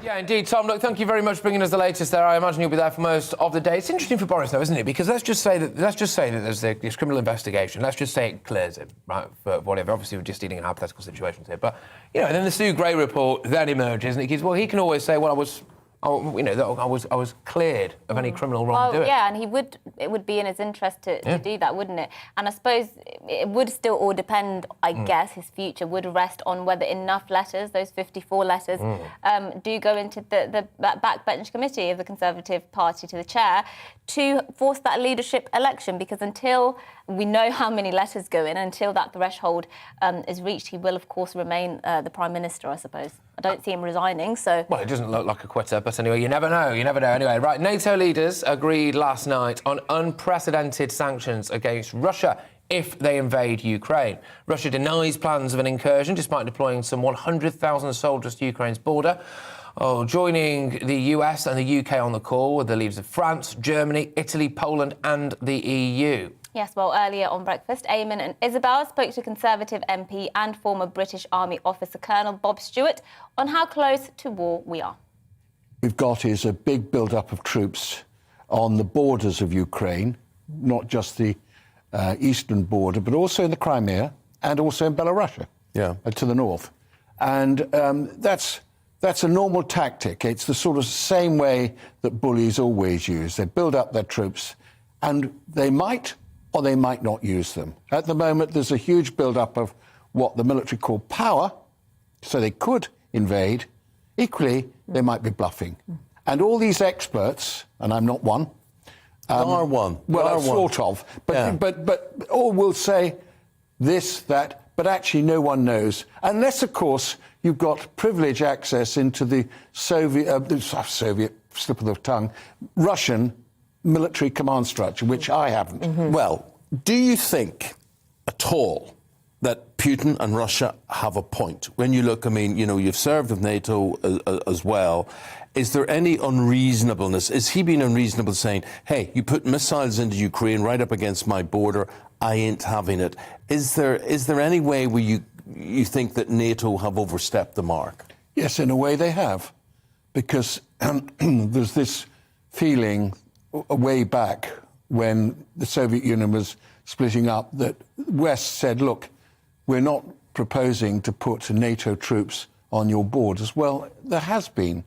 Yeah, indeed. Tom, look, thank you very much for bringing us the latest there. I imagine you'll be there for most of the day. It's interesting for Boris, though, isn't it? Because let's just say that there's this criminal investigation. Let's just say it clears him, right, for whatever. Obviously, we're just dealing in hypothetical situations here. But, then the Sue Gray report then emerges, and it gives, well, he can always say, well, Oh, you know, I was cleared of any criminal wrongdoing. Well, yeah, and it would be in his interest to do that, wouldn't it? And I suppose it would still all depend, I guess, his future would rest on whether enough letters, those 54 letters, do go into that backbench committee of the Conservative Party to the chair to force that leadership election, because until we know how many letters go in, until that threshold is reached, he will, of course, remain the Prime Minister, I suppose. I don't see him resigning, so... Well, it doesn't look like a quitter, but anyway, you never know. Anyway, right, NATO leaders agreed last night on unprecedented sanctions against Russia if they invade Ukraine. Russia denies plans of an incursion, despite deploying some 100,000 soldiers to Ukraine's border. Joining the US and the UK on the call were the leaders of France, Germany, Italy, Poland and the EU. Yes, well, earlier on Breakfast, Eamon and Isabel spoke to Conservative MP and former British Army officer Colonel Bob Stewart on how close to war we are. We've got is a big build-up of troops on the borders of Ukraine, not just the eastern border, but also in the Crimea and also in Belarus, to the north. And that's a normal tactic. It's the sort of same way that bullies always use. They build up their troops and they might or they might not use them. At the moment, there's a huge build-up of what the military call power, so they could invade. Equally, they might be bluffing. And all these experts, and I'm not one... You are one. Well, sort of. But all will say this, that, but actually no one knows. Unless, of course, you've got privileged access into the Soviet, slip of the tongue, Russian military command structure, which I haven't. Well, do you think at all that Putin and Russia have a point? When you look, I mean, you know, you've served with NATO as well. Is there any unreasonableness? Is he being unreasonable saying, hey, you put missiles into Ukraine right up against my border, I ain't having it? Is there any way where you think that NATO have overstepped the mark? Yes, in a way they have. Because there's this feeling way back when the Soviet Union was splitting up that West said, look, we're not proposing to put NATO troops on your borders. Well, there have been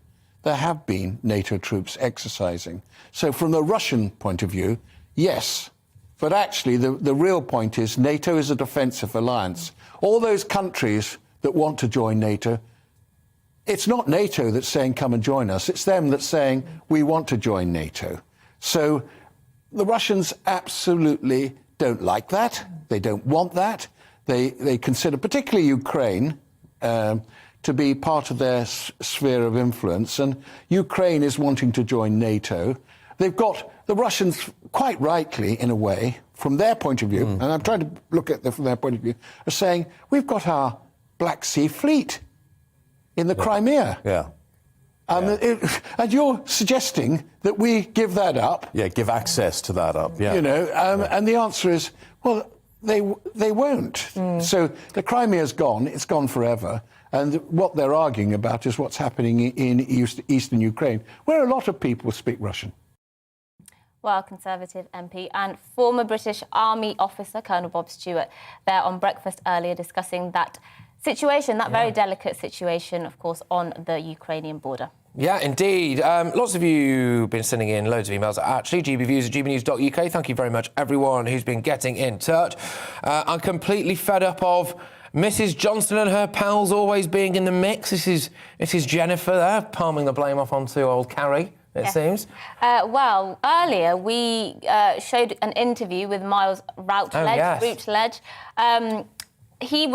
NATO troops exercising. So from the Russian point of view, yes. But actually, the real point is NATO is a defensive alliance. All those countries that want to join NATO, it's not NATO that's saying, come and join us. It's them that's saying, we want to join NATO. So the Russians absolutely don't like that. They don't want that. They consider, particularly Ukraine, to be part of their sphere of influence. And Ukraine is wanting to join NATO. They've got the Russians, quite rightly, in a way, from their point of view, and I'm trying to look at them from their point of view, are saying, we've got our Black Sea Fleet in the Crimea. And you're suggesting that we give that up. Yeah, give access to that up, You know, and the answer is, well, they won't. So the Crimea's gone, it's gone forever. And what they're arguing about is what's happening in eastern Ukraine, where a lot of people speak Russian. Well, Conservative MP and former British Army officer Colonel Bob Stewart there on Breakfast earlier discussing that situation, that very delicate situation, of course, on the Ukrainian border. Yeah, indeed. Lots of you have been sending in loads of emails, actually. gbviews@gbnews.uk. Thank you very much, everyone who's been getting in touch. I'm completely fed up of Mrs. Johnson and her pals always being in the mix. This is Jennifer there, palming the blame off onto old Carrie, it seems. Well, earlier we showed an interview with Miles Routledge. He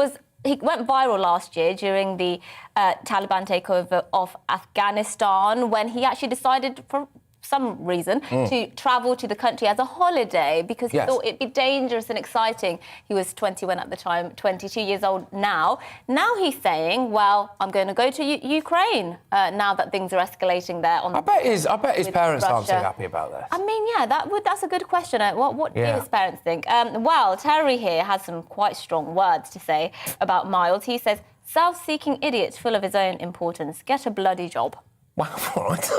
went viral last year during the Taliban takeover of Afghanistan when he actually decided, for some reason, to travel to the country as a holiday because he thought it'd be dangerous and exciting. He was 21 at the time, 22 years old now. Now he's saying, well, I'm going to go to Ukraine now that things are escalating there. I bet his parents aren't so happy about this. I mean, yeah, that's a good question. What do his parents think? Well, Terry here has some quite strong words to say about Miles. He says, self-seeking idiot full of his own importance. Get a bloody job. Wow, all right.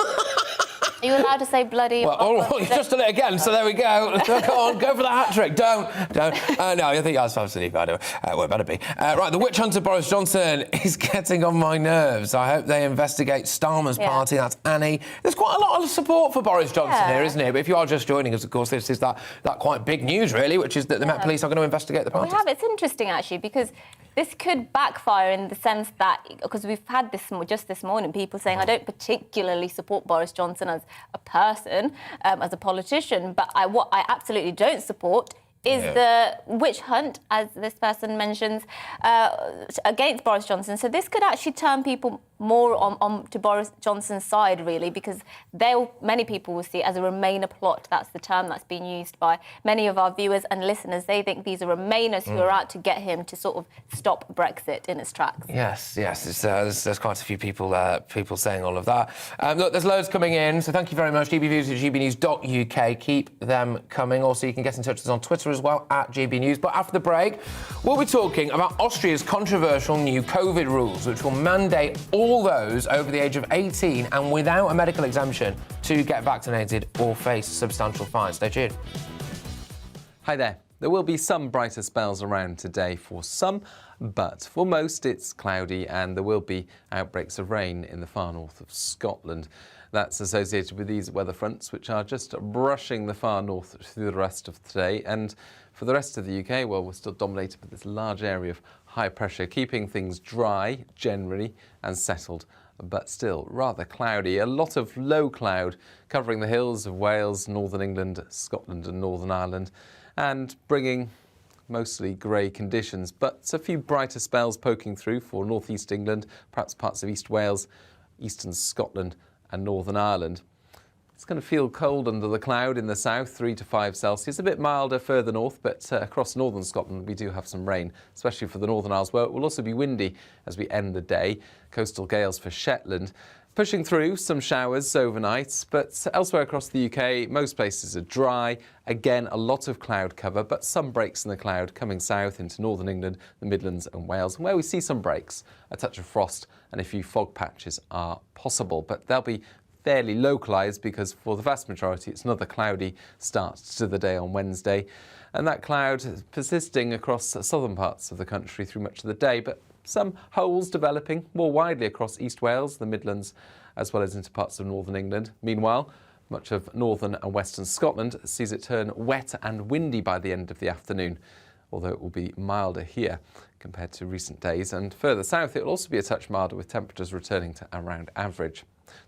Are you allowed to say bloody? Well, you just did it again, so there we go. Come on, go for the hat-trick. Don't. No, I think that's absolutely bad. Well, it better be. Right, the witch hunter Boris Johnson is getting on my nerves. I hope they investigate Starmer's party. That's Annie. There's quite a lot of support for Boris Johnson here, isn't there? But if you are just joining us, of course, this is that quite big news, really, which is that the Met Police are going to investigate the party. It's interesting, actually, because this could backfire in the sense that, because we've had this just this morning, people saying, I don't particularly support Boris Johnson as a person, as a politician, but what I absolutely don't support is the witch hunt, as this person mentions, against Boris Johnson. So this could actually turn people more on to Boris Johnson's side, really, because many people will see it as a Remainer plot. That's the term that's been used by many of our viewers and listeners. They think these are Remainers who are out to get him to sort of stop Brexit in its tracks. Yes. There's quite a few people saying all of that. Look, there's loads coming in, so thank you very much. GBNews at gbnews.uk. Keep them coming. Also, you can get in touch with us on Twitter as well, at GBNews. But after the break, we'll be talking about Austria's controversial new COVID rules, which will mandate all those over the age of 18 and without a medical exemption to get vaccinated or face substantial fines. Stay tuned. Hi there. There will be some brighter spells around today for some, but for most it's cloudy and there will be outbreaks of rain in the far north of Scotland. That's associated with these weather fronts, which are just brushing the far north through the rest of today. And for the rest of the UK, well, we're still dominated by this large area of high pressure, keeping things dry generally and settled, but still rather cloudy. A lot of low cloud covering the hills of Wales, Northern England, Scotland and Northern Ireland, and bringing mostly grey conditions, but a few brighter spells poking through for North East England, perhaps parts of East Wales, Eastern Scotland and Northern Ireland. It's going to feel cold under the cloud in the south, 3 to 5 Celsius, a bit milder further north, but across northern Scotland we do have some rain, especially for the Northern Isles, where it will also be windy as we end the day. Coastal gales for Shetland. Pushing through some showers overnight, but elsewhere across the UK, most places are dry. Again, a lot of cloud cover, but some breaks in the cloud coming south into Northern England, the Midlands and Wales. And where we see some breaks, a touch of frost and a few fog patches are possible, but they'll be fairly localised because for the vast majority it's another cloudy start to the day on Wednesday. And that cloud persisting across southern parts of the country through much of the day, but some holes developing more widely across East Wales, the Midlands, as well as into parts of Northern England. Meanwhile, much of northern and western Scotland sees it turn wet and windy by the end of the afternoon, although it will be milder here compared to recent days. And further south, it will also be a touch milder with temperatures returning to around average.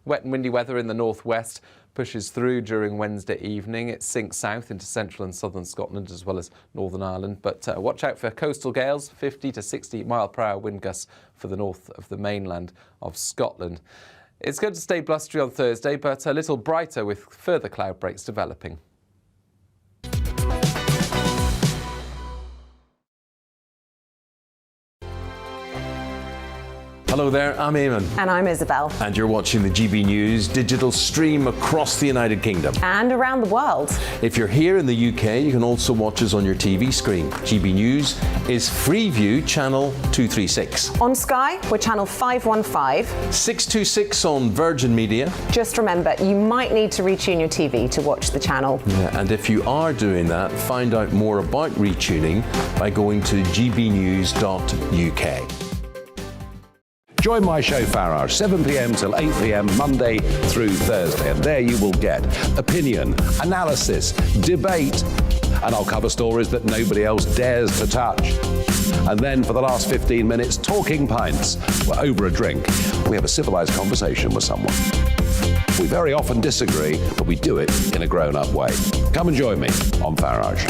Wet and windy weather in the northwest pushes through during Wednesday evening. It sinks south into central and southern Scotland as well as Northern Ireland. But watch out for coastal gales, 50 to 60 mile-per-hour wind gusts for the north of the mainland of Scotland. It's going to stay blustery on Thursday, but a little brighter with further cloud breaks developing. Hello there, I'm Eamon. And I'm Isabel. And you're watching the GB News digital stream across the United Kingdom. And around the world. If you're here in the UK, you can also watch us on your TV screen. GB News is Freeview channel 236. On Sky, we're channel 515. 626 on Virgin Media. Just remember, you might need to retune your TV to watch the channel. Yeah, and if you are doing that, find out more about retuning by going to gbnews.uk. Join my show Farage, 7 p.m. till 8 p.m. Monday through Thursday. And there you will get opinion, analysis, debate, and I'll cover stories that nobody else dares to touch. And then for the last 15 minutes, talking pints. We're over a drink. We have a civilised conversation with someone. We very often disagree, but we do it in a grown-up way. Come and join me on Farage.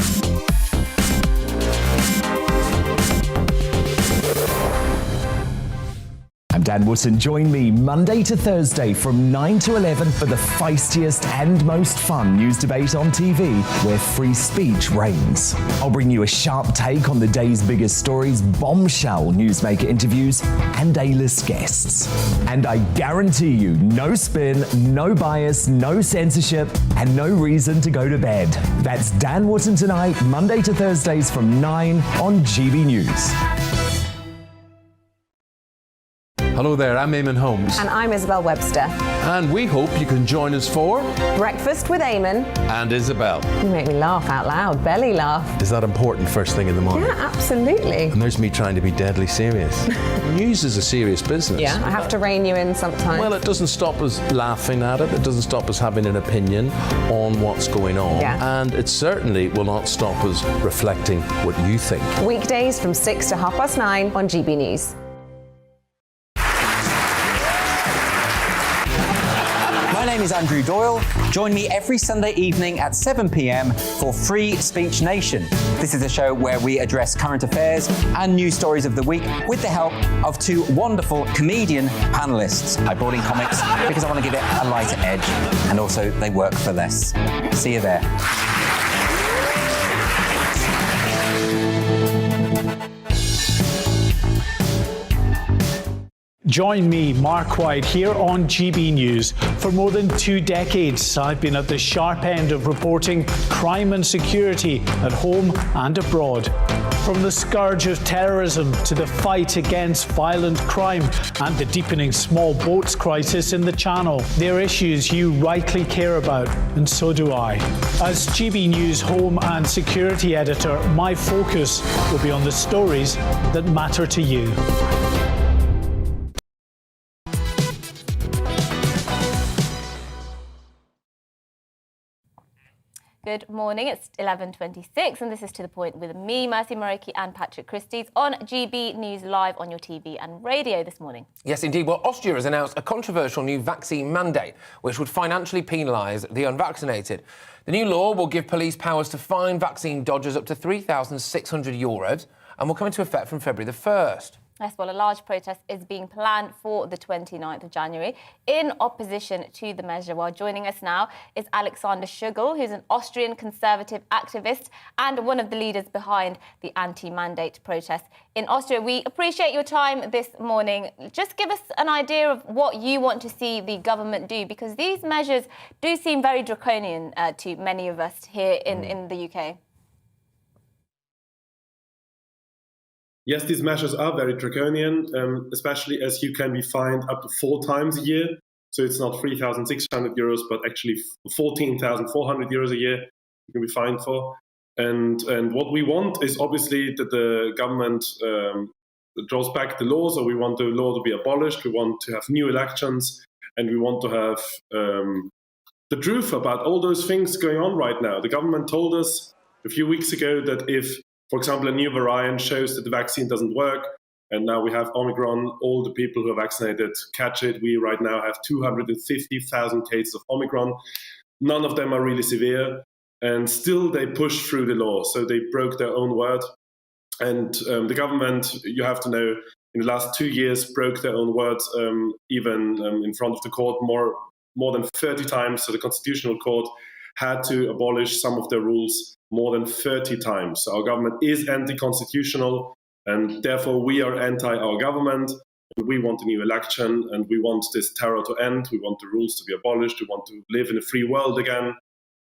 I'm Dan Wootton. Join me Monday to Thursday from 9 to 11 for the feistiest and most fun news debate on TV, where free speech reigns. I'll bring you a sharp take on the day's biggest stories, bombshell newsmaker interviews, and A-list guests. And I guarantee you, no spin, no bias, no censorship, and no reason to go to bed. That's Dan Wootton Tonight, Monday to Thursdays from 9 on GB News. Hello there, I'm Eamon Holmes. And I'm Isabel Webster. And we hope you can join us for Breakfast with Eamon and Isabel. You make me laugh out loud, belly laugh. Is that important first thing in the morning? Yeah, absolutely. And there's me trying to be deadly serious. News is a serious business. Yeah, I have to rein you in sometimes. Well, it doesn't stop us laughing at it. It doesn't stop us having an opinion on what's going on. Yeah. And it certainly will not stop us reflecting what you think. Weekdays from 6 to 9:30 on GB News. My name is Andrew Doyle. Join me every Sunday evening at 7 p.m. for Free Speech Nation. This is a show where we address current affairs and news stories of the week with the help of two wonderful comedian panellists. I brought in comics because I want to give it a lighter edge, and also they work for less. See you there. Join me, Mark White, here on GB News. For more than 2 decades, I've been at the sharp end of reporting crime and security at home and abroad. From the scourge of terrorism to the fight against violent crime and the deepening small boats crisis in the Channel, they're issues you rightly care about, and so do I. As GB News Home and Security Editor, my focus will be on the stories that matter to you. Good morning, it's 11:26 and this is To The Point with me, Mercy Muroki and Patrick Christys on GB News Live on your TV and radio this morning. Yes, indeed. Well, Austria has announced a controversial new vaccine mandate, which would financially penalise the unvaccinated. The new law will give police powers to fine vaccine dodgers up to €3,600 and will come into effect from February the 1st. Yes, well, a large protest is being planned for the 29th of January in opposition to the measure. Well, joining us now is Alexander Schugel, who's an Austrian conservative activist and one of the leaders behind the anti-mandate protest in Austria. We appreciate your time this morning. Just give us an idea of what you want to see the government do, because these measures do seem very draconian to many of us here in the UK. Yes, these measures are very draconian, especially as you can be fined up to 4 times a year. So it's not €3,600, but actually €14,400 a year you can be fined for. And what we want is obviously that the government draws back the law. So we want the law to be abolished. We want to have new elections, and we want to have the truth about all those things going on right now. The government told us a few weeks ago that if, for example, a new variant shows that the vaccine doesn't work, and now we have Omicron, all the people who are vaccinated catch it. We right now have 250,000 cases of Omicron. None of them are really severe, and still they push through the law. So they broke their own word. And the government, you have to know, in the last 2 years broke their own words, even in front of the court more than 30 times. So the Constitutional Court had to abolish some of their rules more than 30 times. So our government is anti-constitutional, and therefore we are anti our government. We want a new election, and we want this terror to end. We want the rules to be abolished. We want to live in a free world again,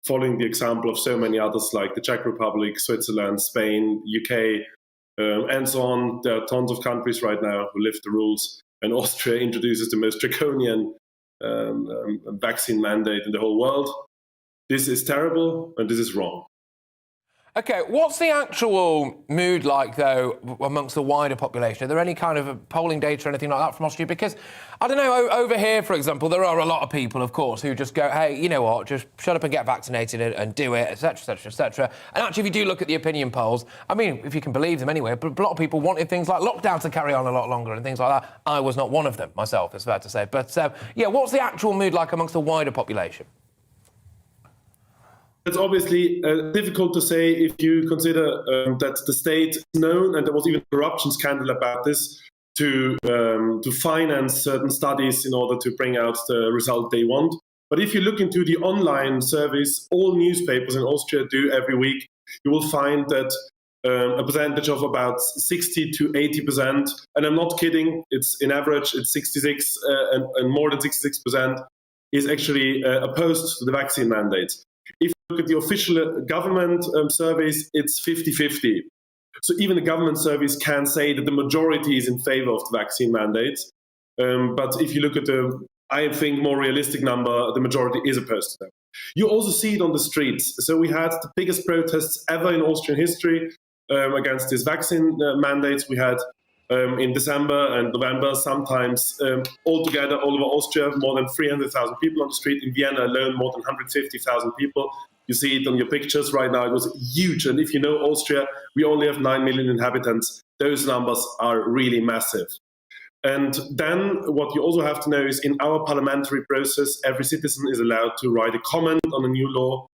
following the example of so many others like the Czech Republic, Switzerland, Spain, UK, and so on. There are tons of countries right now who lift the rules, and Austria introduces the most draconian vaccine mandate in the whole world. This is terrible, and this is wrong. OK, what's the actual mood like, though, amongst the wider population? Are there any kind of polling data or anything like that from Austria? Because, I don't know, over here, for example, there are a lot of people, of course, who just go, hey, you know what, just shut up and get vaccinated and do it, etc., etc., etc. And actually, if you do look at the opinion polls, I mean, if you can believe them anyway, but a lot of people wanted things like lockdown to carry on a lot longer and things like that. I was not one of them myself, it's fair to say. But, yeah, what's the actual mood like amongst the wider population? It's obviously difficult to say if you consider that the state is known, and there was even a corruption scandal about this, to finance certain studies in order to bring out the result they want. But if you look into the online surveys all newspapers in Austria do every week, you will find that a percentage of about 60 to 80%, and I'm not kidding, it's in average, it's 66 and more than 66% is actually opposed to the vaccine mandates. If you look at the official government surveys, it's 50-50. So even the government surveys can say that the majority is in favor of the vaccine mandates. But if you look at the, I think, more realistic number, the majority is opposed to them. You also see it on the streets. So we had the biggest protests ever in Austrian history against these vaccine mandates. We had in December and November, sometimes altogether all over Austria, more than 300,000 people on the street. In Vienna alone, more than 150,000 people. You see it on your pictures right now. It was huge. And if you know Austria, we only have 9 million inhabitants. Those numbers are really massive. And then what you also have to know is in our parliamentary process, every citizen is allowed to write a comment on a new law.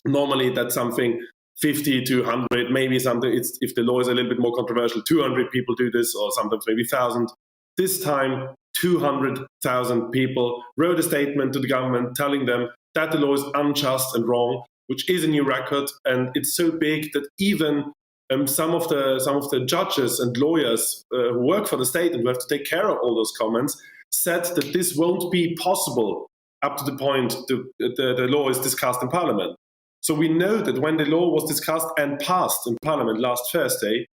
Normally that's something 50 to 100, maybe something, if the law is a little bit more controversial, 200 people do this, or sometimes maybe 1,000. This time, 200,000 people wrote a statement to the government telling them that the law is unjust and wrong, which is a new record. And it's so big that even some of the judges and lawyers who work for the state and who have to take care of all those comments said that this won't be possible up to the point the law is discussed in Parliament. So we know that when the law was discussed and passed in Parliament last Thursday,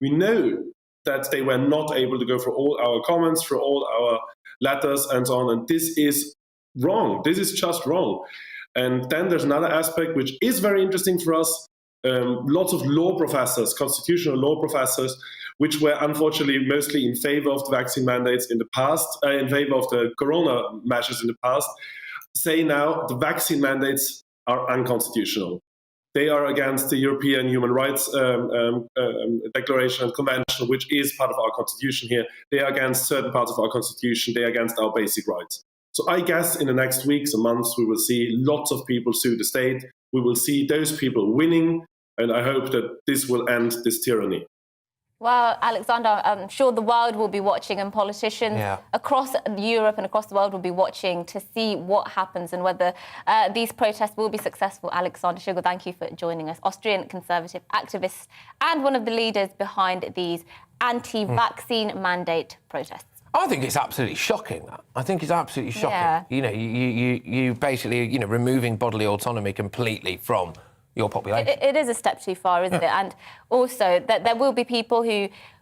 we know that they were not able to go for all our comments, for all our letters and so on. And this is wrong. This is just wrong. And then there's another aspect which is very interesting for us. Lots of law professors, constitutional law professors, which were unfortunately mostly in favor of the vaccine mandates in the past, in favor of the corona measures in the past, say now the vaccine mandates are unconstitutional. They are against the European Human Rights Declaration and Convention, which is part of our constitution here. They are against certain parts of our constitution. They are against our basic rights. So I guess in the next weeks and months, we will see lots of people sue the state. We will see those people winning. And I hope that this will end this tyranny. Well, Alexander, I'm sure the world will be watching, and politicians across Europe and across the world will be watching to see what happens and whether these protests will be successful. Alexander Schugel, thank you for joining us. Austrian conservative activist and one of the leaders behind these anti-vaccine mandate protests. I think it's absolutely shocking. I think it's absolutely shocking. Yeah. You know, you basically, removing bodily autonomy completely from your population. It is a step too far, isn't it? And also that there will be people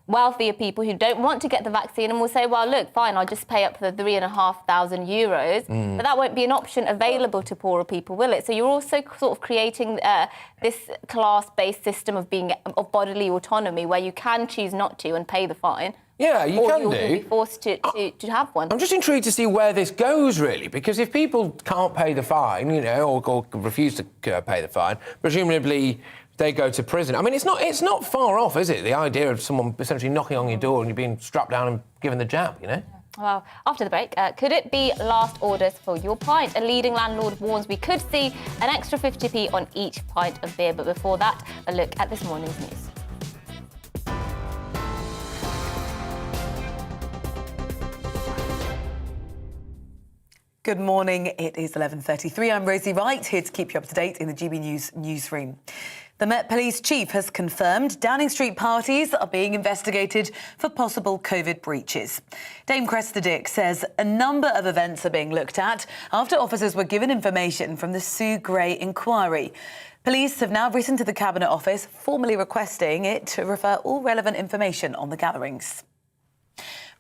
wealthier people who don't want to get the vaccine and will say, well, look, fine, I'll just pay up for the €3,500. But that won't be an option available to poorer people, will it? So you're also sort of creating this class-based system of bodily autonomy where you can choose not to and pay the fine. Yeah, you can do. Or you'll be forced to have one. I'm just intrigued to see where this goes, really, because if people can't pay the fine, or refuse to pay the fine, presumably they go to prison. I mean, it's not far off, is it? The idea of someone essentially knocking on your door and you being strapped down and given the jab, Well, after the break, could it be last orders for your pint? A leading landlord warns we could see an extra 50p on each pint of beer. But before that, a look at this morning's news. Good morning. It is 11:33. I'm Rosie Wright, here to keep you up to date in the GB News newsroom. The Met Police Chief has confirmed Downing Street parties are being investigated for possible COVID breaches. Dame Cressida Dick says a number of events are being looked at after officers were given information from the Sue Gray inquiry. Police have now written to the Cabinet Office, formally requesting it to refer all relevant information on the gatherings.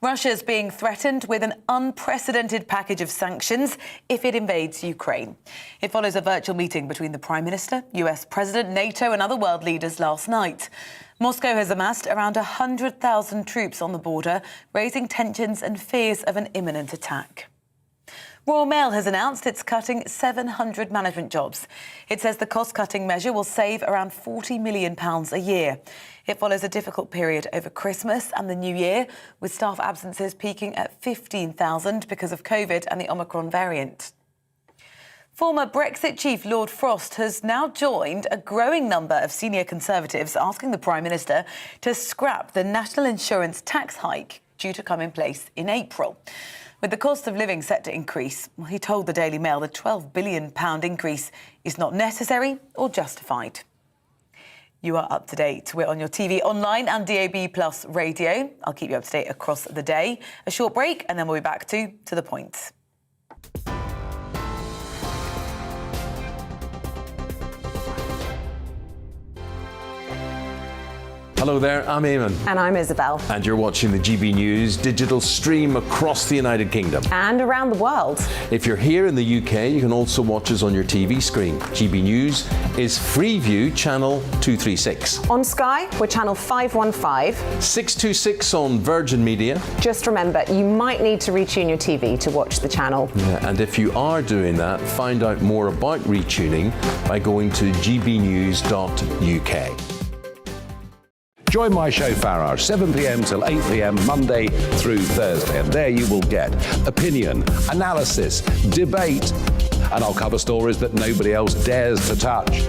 Russia's being threatened with an unprecedented package of sanctions if it invades Ukraine. It follows a virtual meeting between the Prime Minister, US President, NATO and other world leaders last night. Moscow has amassed around 100,000 troops on the border, raising tensions and fears of an imminent attack. Royal Mail has announced it's cutting 700 management jobs. It says the cost-cutting measure will save around £40 million a year. It follows a difficult period over Christmas and the New Year, with staff absences peaking at 15,000 because of COVID and the Omicron variant. Former Brexit chief Lord Frost has now joined a growing number of senior Conservatives asking the Prime Minister to scrap the national insurance tax hike due to come in place in April. With the cost of living set to increase, he told the Daily Mail the £12 billion increase is not necessary or justified. You are up to date. We're on your TV, online and DAB Plus radio. I'll keep you up to date across the day. A short break and then we'll be back to the point. Hello there, I'm Eamon. And I'm Isabel. And you're watching the GB News digital stream across the United Kingdom. And around the world. If you're here in the UK, you can also watch us on your TV screen. GB News is Freeview channel 236. On Sky, we're channel 515. 626 on Virgin Media. Just remember, you might need to retune your TV to watch the channel. Yeah, and if you are doing that, find out more about retuning by going to gbnews.uk. Join my show Farage, 7 p.m. till 8 p.m. Monday through Thursday, and there you will get opinion, analysis, debate, and I'll cover stories that nobody else dares to touch.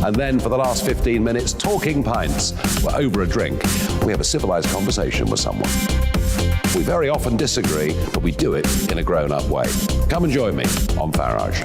And then for the last 15 minutes, talking pints. We're over a drink. We have a civilized conversation with someone. We very often disagree, but we do it in a grown-up way. Come and join me on Farage.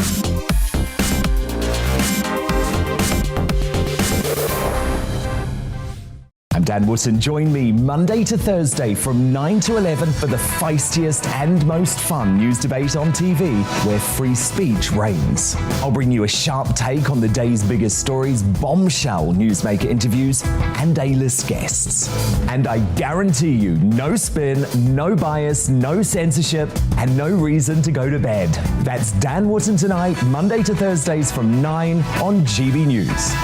I'm Dan Wootton. Join me Monday to Thursday from 9 to 11 for the feistiest and most fun news debate on TV, where free speech reigns. I'll bring you a sharp take on the day's biggest stories, bombshell newsmaker interviews, and A-list guests. And I guarantee you, no spin, no bias, no censorship, and no reason to go to bed. That's Dan Wootton tonight, Monday to Thursdays from 9 on GB News.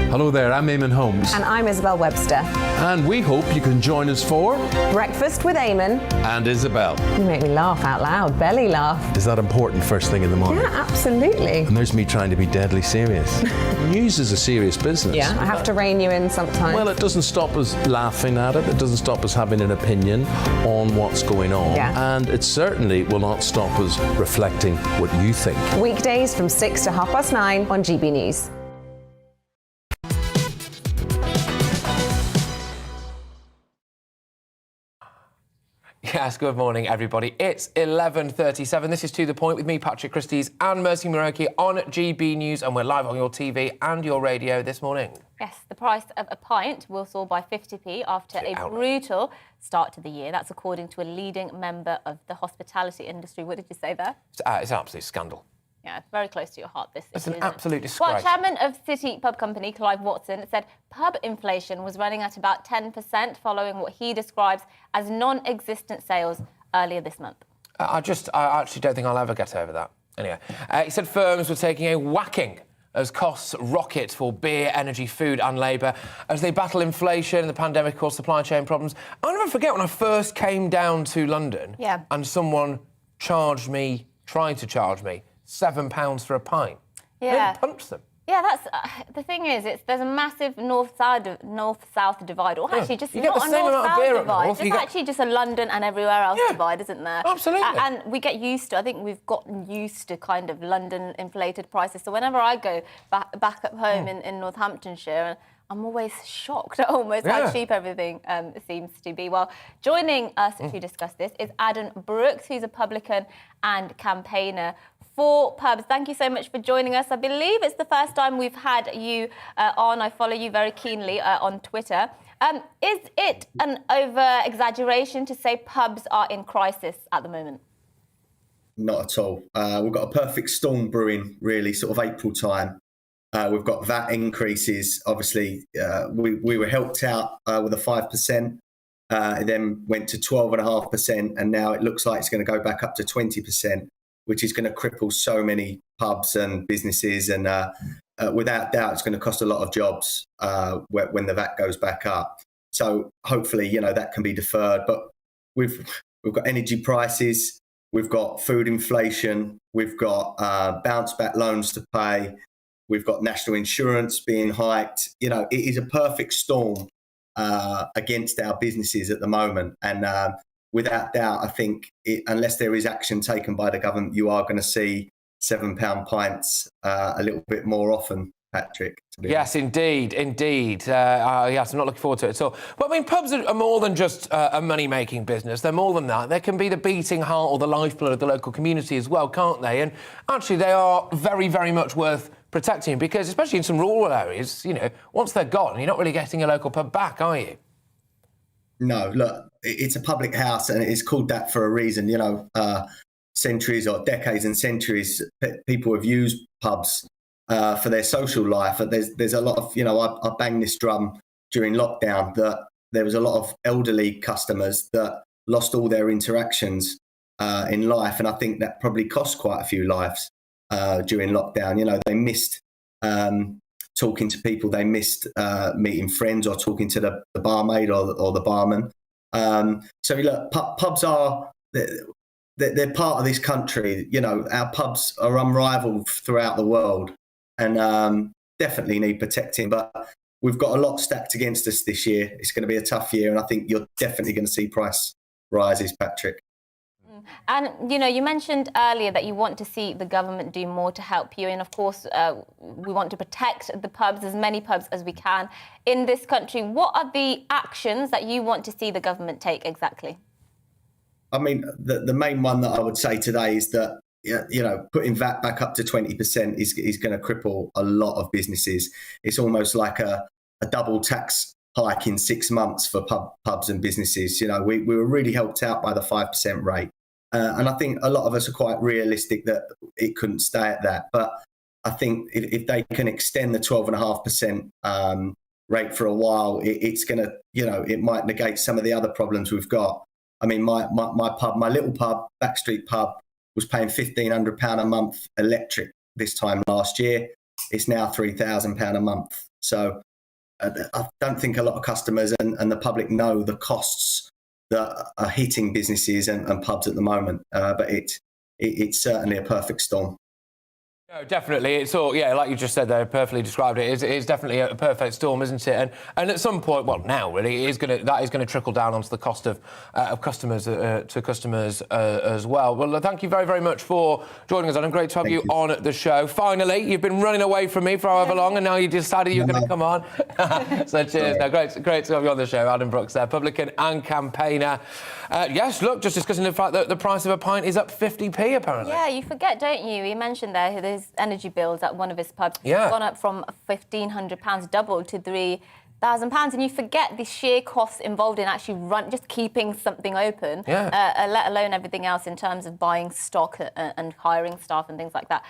Hello there, I'm Eamon Holmes. And I'm Isabel Webster. And we hope you can join us for Breakfast with Eamon and Isabel. You make me laugh out loud, belly laugh. Is that important first thing in the morning? Yeah, absolutely. And there's me trying to be deadly serious. News is a serious business. Yeah, I have to rein you in sometimes. Well, it doesn't stop us laughing at it. It doesn't stop us having an opinion on what's going on. Yeah. And it certainly will not stop us reflecting what you think. Weekdays from 6 to 9:30 on GB News. Yes, good morning, everybody. It's 11:37. This is To The Point with me, Patrick Christys and Mercy Muroki on GB News, and we're live on your TV and your radio this morning. Yes, the price of a pint will soar by 50p after a brutal start to the year. That's according to a leading member of the hospitality industry. What did you say there? It's an absolute scandal. Yeah, very close to your heart, this It's issue, an isn't absolute it? disgrace. Well, chairman of City Pub Company, Clive Watson, said pub inflation was running at about 10% following what he describes as non-existent sales earlier this month. I actually don't think I'll ever get over that. Anyway, he said firms were taking a whacking as costs rocket for beer, energy, food and labour as they battle inflation and the pandemic caused supply chain problems. I'll never forget when I first came down to London and someone tried to charge me £7 for a pint. Yeah. I punched them. Yeah, that's the thing is, there's a massive north-south divide. Or actually, just you get not the a same amount of north-south beer up divide. north, It's actually just a London and everywhere else divide, isn't there? Absolutely. And we get used to. I think we've gotten used to kind of London inflated prices. So whenever I go back at home in Northamptonshire, I'm always shocked at almost how cheap everything seems to be. Well, joining us to discuss this is Adam Brooks, who's a publican and campaigner for pubs. Thank you so much for joining us. I believe it's the first time we've had you on. I follow you very keenly on Twitter. Is it an over-exaggeration to say pubs are in crisis at the moment? Not at all. We've got a perfect storm brewing, really, sort of April time. We've got VAT increases. Obviously, we were helped out with a 5%. It then went to 12.5%, and now it looks like it's going to go back up to 20%. Which is going to cripple so many pubs and businesses. And without doubt, it's going to cost a lot of jobs when the VAT goes back up. So hopefully, that can be deferred. But we've got energy prices, we've got food inflation, we've got bounce back loans to pay, we've got national insurance being hiked. It is a perfect storm against our businesses at the moment. And without doubt, I think unless there is action taken by the government, you are going to see £7 pints a little bit more often, Patrick. Yes, indeed. Yes, I'm not looking forward to it at all. But I mean, pubs are more than just a money-making business. They're more than that. They can be the beating heart or the lifeblood of the local community as well, can't they? And actually, they are very, very much worth protecting because, especially in some rural areas, once they're gone, you're not really getting a local pub back, are you? No, look, it's a public house and it's called that for a reason. Centuries or decades and centuries, people have used pubs for their social life. And there's a lot of, I banged this drum during lockdown that there was a lot of elderly customers that lost all their interactions in life. And I think that probably cost quite a few lives during lockdown. They missed talking to people, they missed meeting friends or talking to the barmaid or the barman. So look, pubs are, they're part of this country. Our pubs are unrivaled throughout the world and definitely need protecting. But we've got a lot stacked against us this year. It's going to be a tough year, and I think you're definitely going to see price rises, Patrick. And, you mentioned earlier that you want to see the government do more to help you. And, of course, we want to protect the pubs, as many pubs as we can in this country. What are the actions that you want to see the government take exactly? I mean, the main one that I would say today is that, putting VAT back up to 20% is going to cripple a lot of businesses. It's almost like a double tax hike in 6 months for pubs and businesses. We were really helped out by the 5% rate. And I think a lot of us are quite realistic that it couldn't stay at that. But I think if they can extend the 12.5% rate for a while, it's going to, it might negate some of the other problems we've got. I mean, my pub, my little pub, Backstreet Pub, was paying £1,500 a month electric this time last year. It's now £3,000 a month. So I don't think a lot of customers and the public know the costs that are hitting businesses and pubs at the moment. But it's certainly a perfect storm. No, definitely. It's all, like you just said there, perfectly described it. It's definitely a perfect storm, isn't it? And at some point, well, now really, that is going to trickle down onto the cost of customers to customers as well. Well, thank you very, very much for joining us, and great to have you on the show. Finally, you've been running away from me for however long, and now you decided you're going to come on. So cheers. No, great to have you on the show, Adam Brooks there, publican and campaigner. Yes, look, just discussing the fact that the price of a pint is up 50p apparently. Yeah, you forget, don't you? You mentioned there his energy bills at one of his pubs gone up from £1,500, doubled to £3,000, and you forget the sheer costs involved in actually just keeping something open, let alone everything else in terms of buying stock and hiring staff and things like that.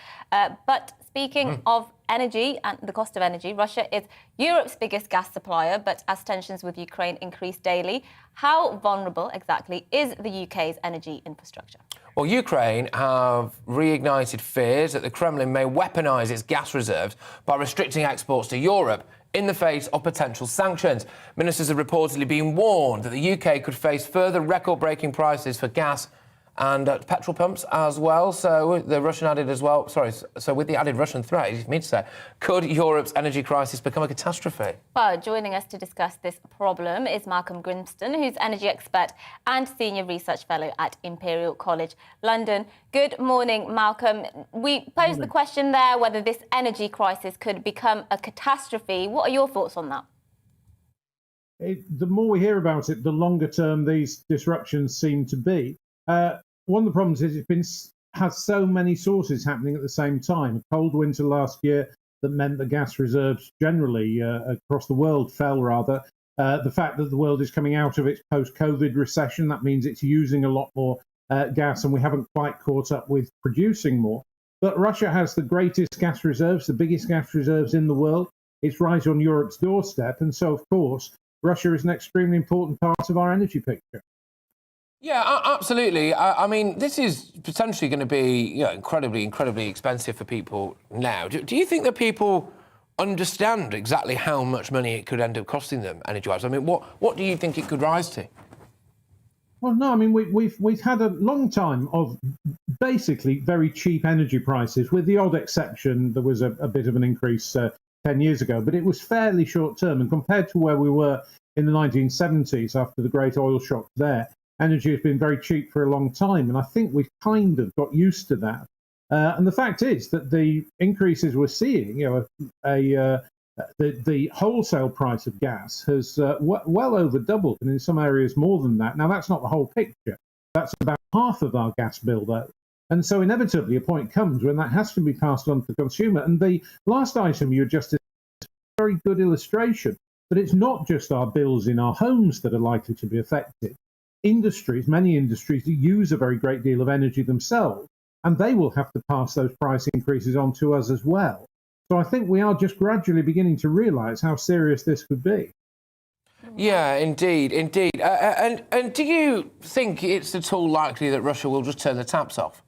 But speaking of energy and the cost of energy, Russia is Europe's biggest gas supplier, but as tensions with Ukraine increase daily, how vulnerable exactly is the UK's energy infrastructure? Well, Ukraine have reignited fears that the Kremlin may weaponise its gas reserves by restricting exports to Europe in the face of potential sanctions. Ministers have reportedly been warned that the UK could face further record-breaking prices for gas and petrol pumps as well. So the Russian added as well. So with the added Russian threat, you mean to say, could Europe's energy crisis become a catastrophe? Well, joining us to discuss this problem is Malcolm Grimston, who's energy expert and senior research fellow at Imperial College London. Good morning, Malcolm. We posed the question there whether this energy crisis could become a catastrophe. What are your thoughts on that? The more we hear about it, the longer term these disruptions seem to be. One of the problems is has so many sources happening at the same time. A cold winter last year that meant that gas reserves generally across the world fell rather. The fact that the world is coming out of its post-COVID recession, that means it's using a lot more gas, and we haven't quite caught up with producing more. But Russia has the greatest gas reserves, the biggest gas reserves in the world. It's right on Europe's doorstep. And so, of course, Russia is an extremely important part of our energy picture. Yeah, absolutely. I mean, this is potentially going to be incredibly, incredibly expensive for people now. Do you think that people understand exactly how much money it could end up costing them energy-wise? I mean, what do you think it could rise to? Well, no, I mean, we've had a long time of basically very cheap energy prices, with the odd exception. There was a bit of an increase 10 years ago, but it was fairly short-term. And compared to where we were in the 1970s after the great oil shock there, energy has been very cheap for a long time, and I think we've kind of got used to that. And the fact is that the increases we're seeing, the wholesale price of gas has well over doubled, and in some areas more than that. Now, that's not the whole picture. That's about half of our gas bill, though. And so inevitably a point comes when that has to be passed on to the consumer. And the last item you just is a very good illustration that it's not just our bills in our homes that are likely to be affected. Many industries use a very great deal of energy themselves, and they will have to pass those price increases on to us as well. So I think we are just gradually beginning to realise how serious this could be. Yeah, indeed. And do you think it's at all likely that Russia will just turn the taps off?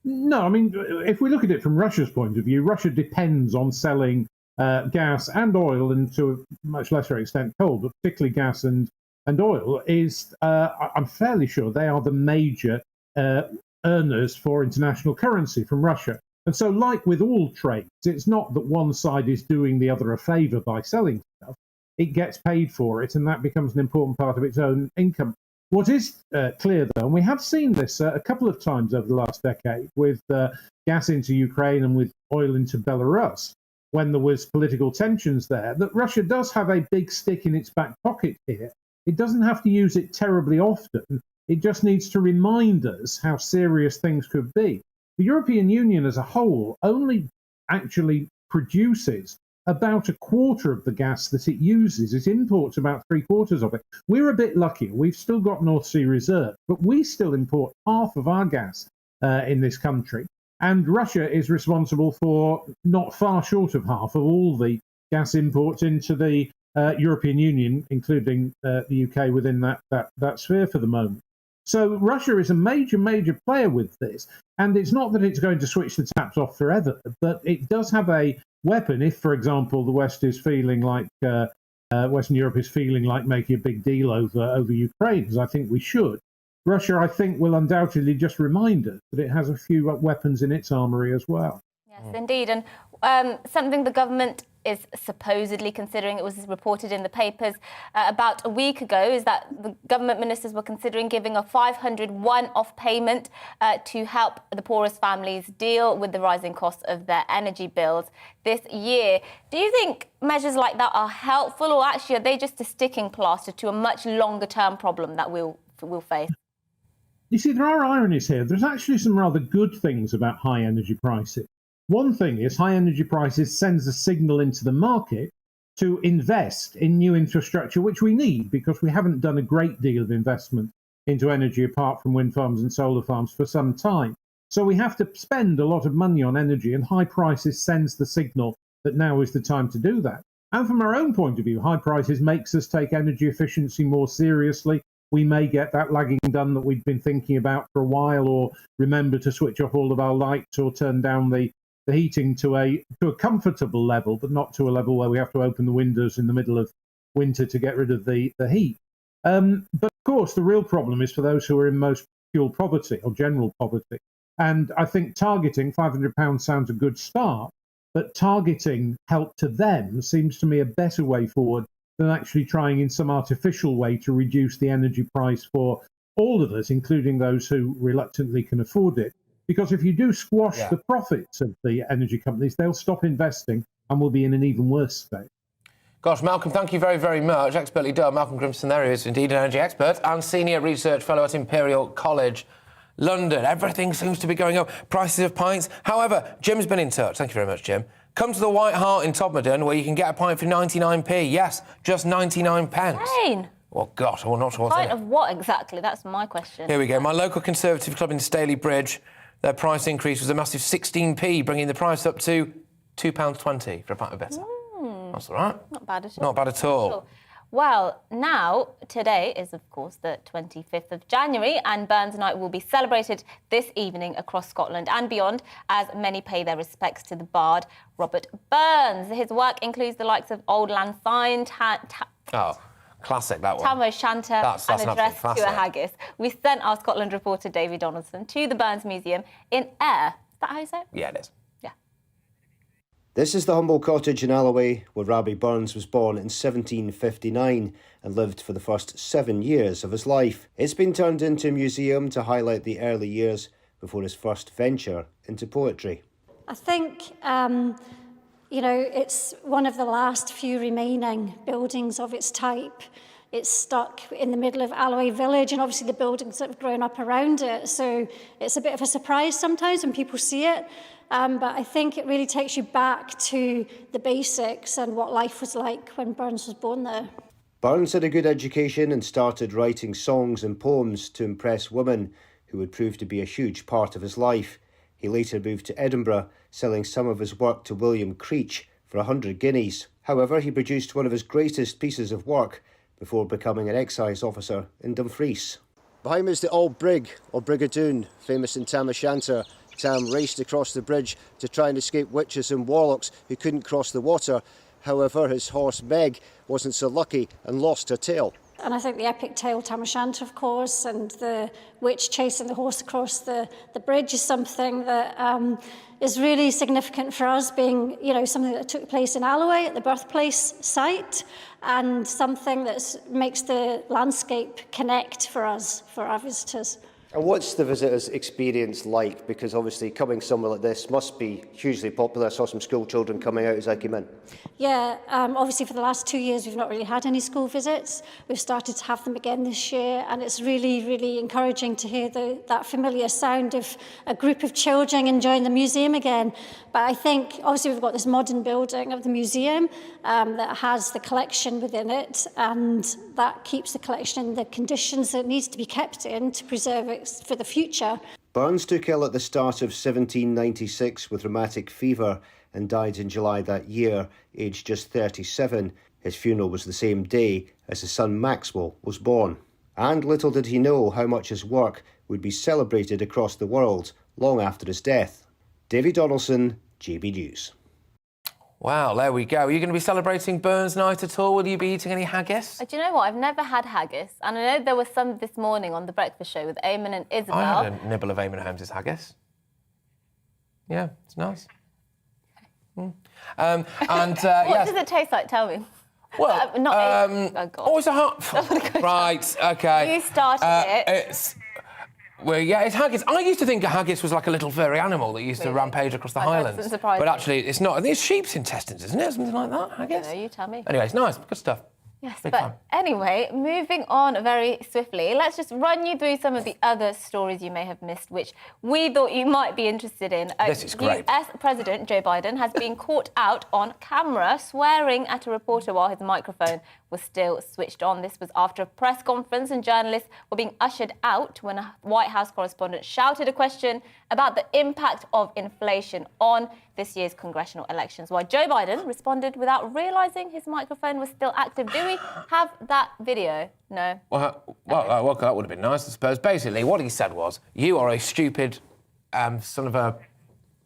No, I mean, if we look at it from Russia's point of view, Russia depends on selling gas and oil, and to a much lesser extent coal, but particularly gas and oil is, I'm fairly sure they are the major earners for international currency from Russia. And so, like with all trades, it's not that one side is doing the other a favour by selling stuff. It gets paid for it, and that becomes an important part of its own income. What is clear, though, and we have seen this a couple of times over the last decade with gas into Ukraine and with oil into Belarus, when there was political tensions there, that Russia does have a big stick in its back pocket here. It doesn't have to use it terribly often. It just needs to remind us how serious things could be. The European Union as a whole only actually produces about a quarter of the gas that it uses. It imports about 3/4 of it. We're a bit luckier. We've still got North Sea reserve, but we still import half of our gas in this country. And Russia is responsible for not far short of half of all the gas imports into the European Union, including the UK within that sphere for the moment. So Russia is a major player with this. And it's not that it's going to switch the taps off forever, but it does have a weapon if, for example, the West is feeling like Western Europe is feeling like making a big deal over Ukraine, as I think we should. Russia, I think, will undoubtedly just remind us that it has a few weapons in its armoury as well. Yes, indeed. And something the government is supposedly considering, it was reported in the papers about a week ago, is that the government ministers were considering giving a 500 one-off payment to help the poorest families deal with the rising costs of their energy bills this year. Do you think measures like that are helpful, or actually are they just a sticking plaster to a much longer-term problem that we'll face? You see, there are ironies here. There's actually some rather good things about high energy prices. One thing is high energy prices sends a signal into the market to invest in new infrastructure, which we need because we haven't done a great deal of investment into energy apart from wind farms and solar farms for some time. So we have to spend a lot of money on energy, and high prices sends the signal that now is the time to do that. And from our own point of view, high prices makes us take energy efficiency more seriously. We may get that lagging done that we've been thinking about for a while, or remember to switch off all of our lights or turn down the heating to a comfortable level, but not to a level where we have to open the windows in the middle of winter to get rid of the heat. But of course, the real problem is for those who are in most fuel poverty or general poverty. And I think targeting £500 sounds a good start, but targeting help to them seems to me a better way forward than actually trying in some artificial way to reduce the energy price for all of us, including those who reluctantly can afford it. Because if you do squash the profits of the energy companies, they'll stop investing and we'll be in an even worse state. Gosh, Malcolm, thank you very, very much. Expertly done. Malcolm Grimston there is indeed an energy expert and Senior Research Fellow at Imperial College London. Everything seems to be going up. Prices of pints. However, Jim's been in touch. Thank you very much, Jim. Come to the White Hart in Todmorden, where you can get a pint for 99p. Yes, just 99 pence. Jane. Oh, gosh, I'm not sure what's in Pint it. of what exactly? That's my question. Here we go. My local Conservative club in Staley Bridge, their price increase was a massive 16p, bringing the price up to £2.20 for a pint of better. That's all right. Not bad at all. Not bad at all. Sure. Well, now, today is, of course, the 25th of January, and Burns Night will be celebrated this evening across Scotland and beyond, as many pay their respects to the bard, Robert Burns. His work includes the likes of Auld Lang Syne, Classic, that one. Tam O'Shanter, That's and an Address absolute to a classic. Haggis. We sent our Scotland reporter, David Donaldson, to the Burns Museum in Ayr. Is that how you say it? Yeah, it is. This is the humble cottage in Alloway where Robbie Burns was born in 1759 and lived for the first 7 years of his life. It's been turned into a museum to highlight the early years before his first venture into poetry. I think, it's one of the last few remaining buildings of its type. It's stuck in the middle of Alloway village, and obviously the buildings that have grown up around it. So it's a bit of a surprise sometimes when people see it. But I think it really takes you back to the basics and what life was like when Burns was born there. Burns had a good education and started writing songs and poems to impress women, who would prove to be a huge part of his life. He later moved to Edinburgh, selling some of his work to William Creech for 100 guineas. However, he produced one of his greatest pieces of work before becoming an excise officer in Dumfries. Behind me is the Old Brig, or Brigadoon, famous in Tam O'Shanter. Tam raced across the bridge to try and escape witches and warlocks who couldn't cross the water. However, his horse Meg wasn't so lucky and lost her tail. And I think the epic tale Tam O'Shanter, of course, and the witch chasing the horse across the bridge is something that is really significant for us, being, you know, something that took place in Alloway at the birthplace site, and something that makes the landscape connect for us, for our visitors. And what's the visitors' experience like? Because obviously coming somewhere like this must be hugely popular. I saw some school children coming out as I came in. Yeah, obviously for the last 2 years we've not really had any school visits. We've started to have them again this year, and it's really, really encouraging to hear that familiar sound of a group of children enjoying the museum again. But I think obviously we've got this modern building of the museum that has the collection within it, and that keeps the collection in the conditions that it needs to be kept in to preserve it for the future. Burns took ill at the start of 1796 with rheumatic fever and died in July that year, aged just 37. His funeral was the same day as his son Maxwell was born. And little did he know how much his work would be celebrated across the world long after his death. David Donaldson, GB News. Wow, there we go. Are you going to be celebrating Burns Night at all? Will you be eating any haggis? Do you know what? I've never had haggis, and I know there was some this morning on the breakfast show with Eamon and Isabel. I had a nibble of Eamon Holmes's haggis. Yeah, it's nice. What yes. does it taste like? Tell me. Well, oh, God. Oh, it's a hot... Right, OK. You started it. Well, yeah, it's haggis. I used to think a haggis was like a little furry animal that used to rampage across the Highlands. Doesn't surprise but me. actually, it's not. I think it's sheep's intestines, isn't it? Something like that, haggis? No, you tell me. Anyway, it's nice. Good stuff. Yes, Big but fan. anyway, moving on very swiftly, let's just run you through some of the other stories you may have missed, which we thought you might be interested in. This is great. US President Joe Biden has been caught out on camera swearing at a reporter while his microphone was still switched on. This was after a press conference and journalists were being ushered out when a White House correspondent shouted a question about the impact of inflation on this year's congressional elections, while Joe Biden responded without realising his microphone was still active. Do we have that video? No. Well, that would have been nice, I suppose. Basically, what he said was, you are a stupid son of a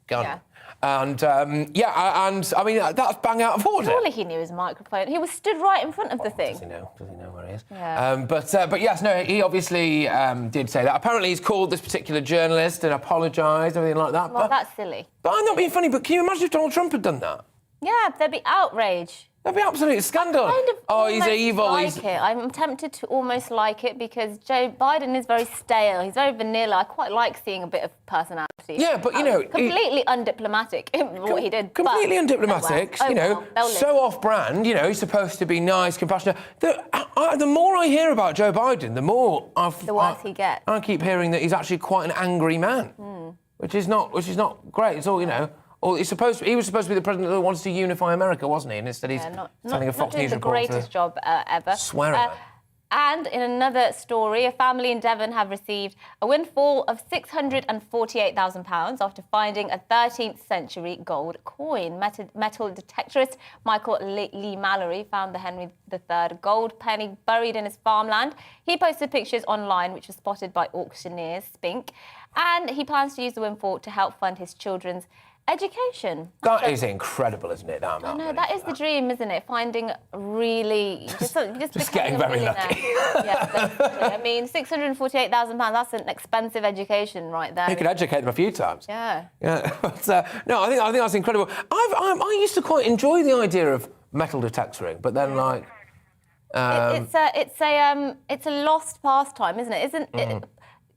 gun. Yeah. And, I mean, that's bang out of order. Surely he knew his microphone. He was stood right in front of the thing. Does he know where he is? Yeah. But yes, no, he obviously did say that. Apparently he's called this particular journalist and apologised, everything like that. Well, that's silly. But I'm not being funny, but can you imagine if Donald Trump had done that? Yeah, there'd be outrage. That'd be absolute scandal. I kind of he's evil. Like it. I'm tempted to almost like it because Joe Biden is very stale. He's very vanilla. I quite like seeing a bit of personality. Yeah, but you know, completely undiplomatic in what he did. Completely undiplomatic. Oh, well. So off-brand. You know, he's supposed to be nice, compassionate. The more I hear about Joe Biden, the more the worse he gets. I keep hearing that he's actually quite an angry man, which is not great. It's all, you know. Or he was supposed to be the president that wanted to unify America, wasn't he? And instead he's sending a Fox News reporter. Not doing the greatest job ever. Swearing. And in another story, a family in Devon have received a windfall of £648,000 after finding a 13th century gold coin. Metal detectorist Michael Lee Mallory found the Henry III gold penny buried in his farmland. He posted pictures online, which were spotted by auctioneer Spink, and he plans to use the windfall to help fund his children's education. That is incredible, isn't it? I know, that is the dream, isn't it? Finding really... Just getting very lucky. Yeah, I mean, £648,000, that's an expensive education right there. You could educate them a few times. Yeah. Yeah, but no, I think that's incredible. I used to quite enjoy the idea of metal detectoring, but then like... It's a lost pastime, isn't it? Isn't it?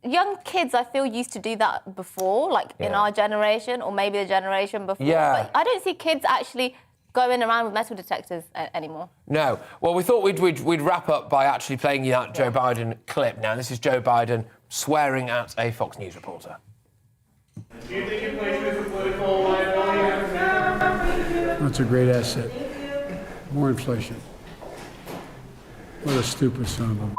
Young kids, I feel, used to do that before, like in our generation, or maybe the generation before. Yeah. But I don't see kids actually going around with metal detectors anymore. No. Well, we thought we'd wrap up by actually playing you that Joe Biden clip. Now, this is Joe Biden swearing at a Fox News reporter. Do you think inflation is a political liability? That's a great asset. More inflation. What a stupid son of a...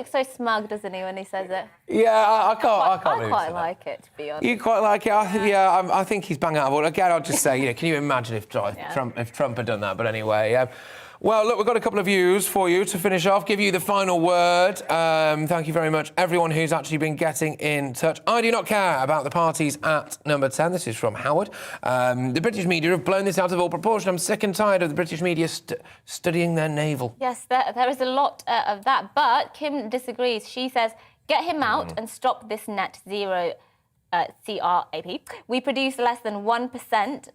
looks so smug, doesn't he, when he says it? Yeah, I can't. I quite like it, to be honest. You quite like it? I think he's bang out of order. Again, I'll just say, can you imagine if Trump had done that? But anyway, well, look, we've got a couple of views for you to finish off, give you the final word. Thank you very much, everyone who's actually been getting in touch. I do not care about the parties at number 10. This is from Howard. The British media have blown this out of all proportion. I'm sick and tired of the British media studying their navel. Yes, there is a lot of that, but Kim disagrees. She says, get him out and stop this net zero CRAP. We produce less than 1%.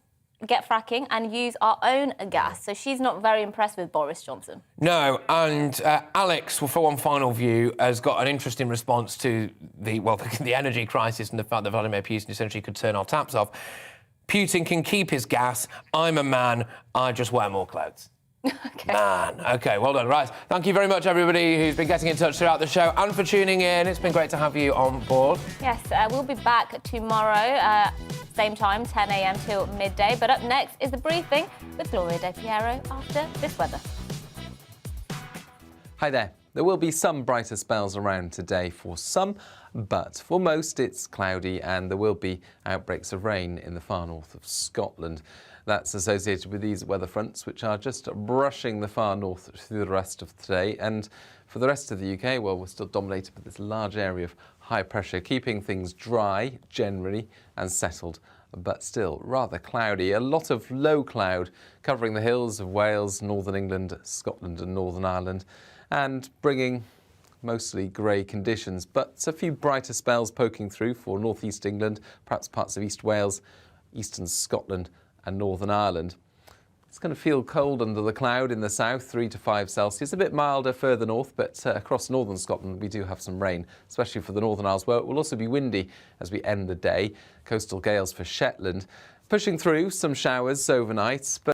Get fracking and use our own gas. So she's not very impressed with Boris Johnson. No, and Alex, for one final view, has got an interesting response to the energy crisis and the fact that Vladimir Putin essentially could turn our taps off. Putin can keep his gas. I'm a man. I just wear more clothes. Okay. Man. OK, well done. Right. Thank you very much, everybody who's been getting in touch throughout the show and for tuning in. It's been great to have you on board. Yes, we'll be back tomorrow, same time, 10 a.m. till midday. But up next is the briefing with Gloria De Piero after this weather. Hi there. There will be some brighter spells around today for some, but for most it's cloudy and there will be outbreaks of rain in the far north of Scotland. That's associated with these weather fronts, which are just brushing the far north through the rest of today. And for the rest of the UK, well, we're still dominated by this large area of high pressure, keeping things dry generally and settled, but still rather cloudy. A lot of low cloud covering the hills of Wales, Northern England, Scotland and Northern Ireland, and bringing mostly grey conditions, but a few brighter spells poking through for North East England, perhaps parts of East Wales, Eastern Scotland and Northern Ireland. It's going to feel cold under the cloud in the south, 3 to 5 Celsius, a bit milder further north, but across northern Scotland we do have some rain, especially for the Northern Isles, where it will also be windy as we end the day. Coastal gales for Shetland, pushing through some showers overnight, but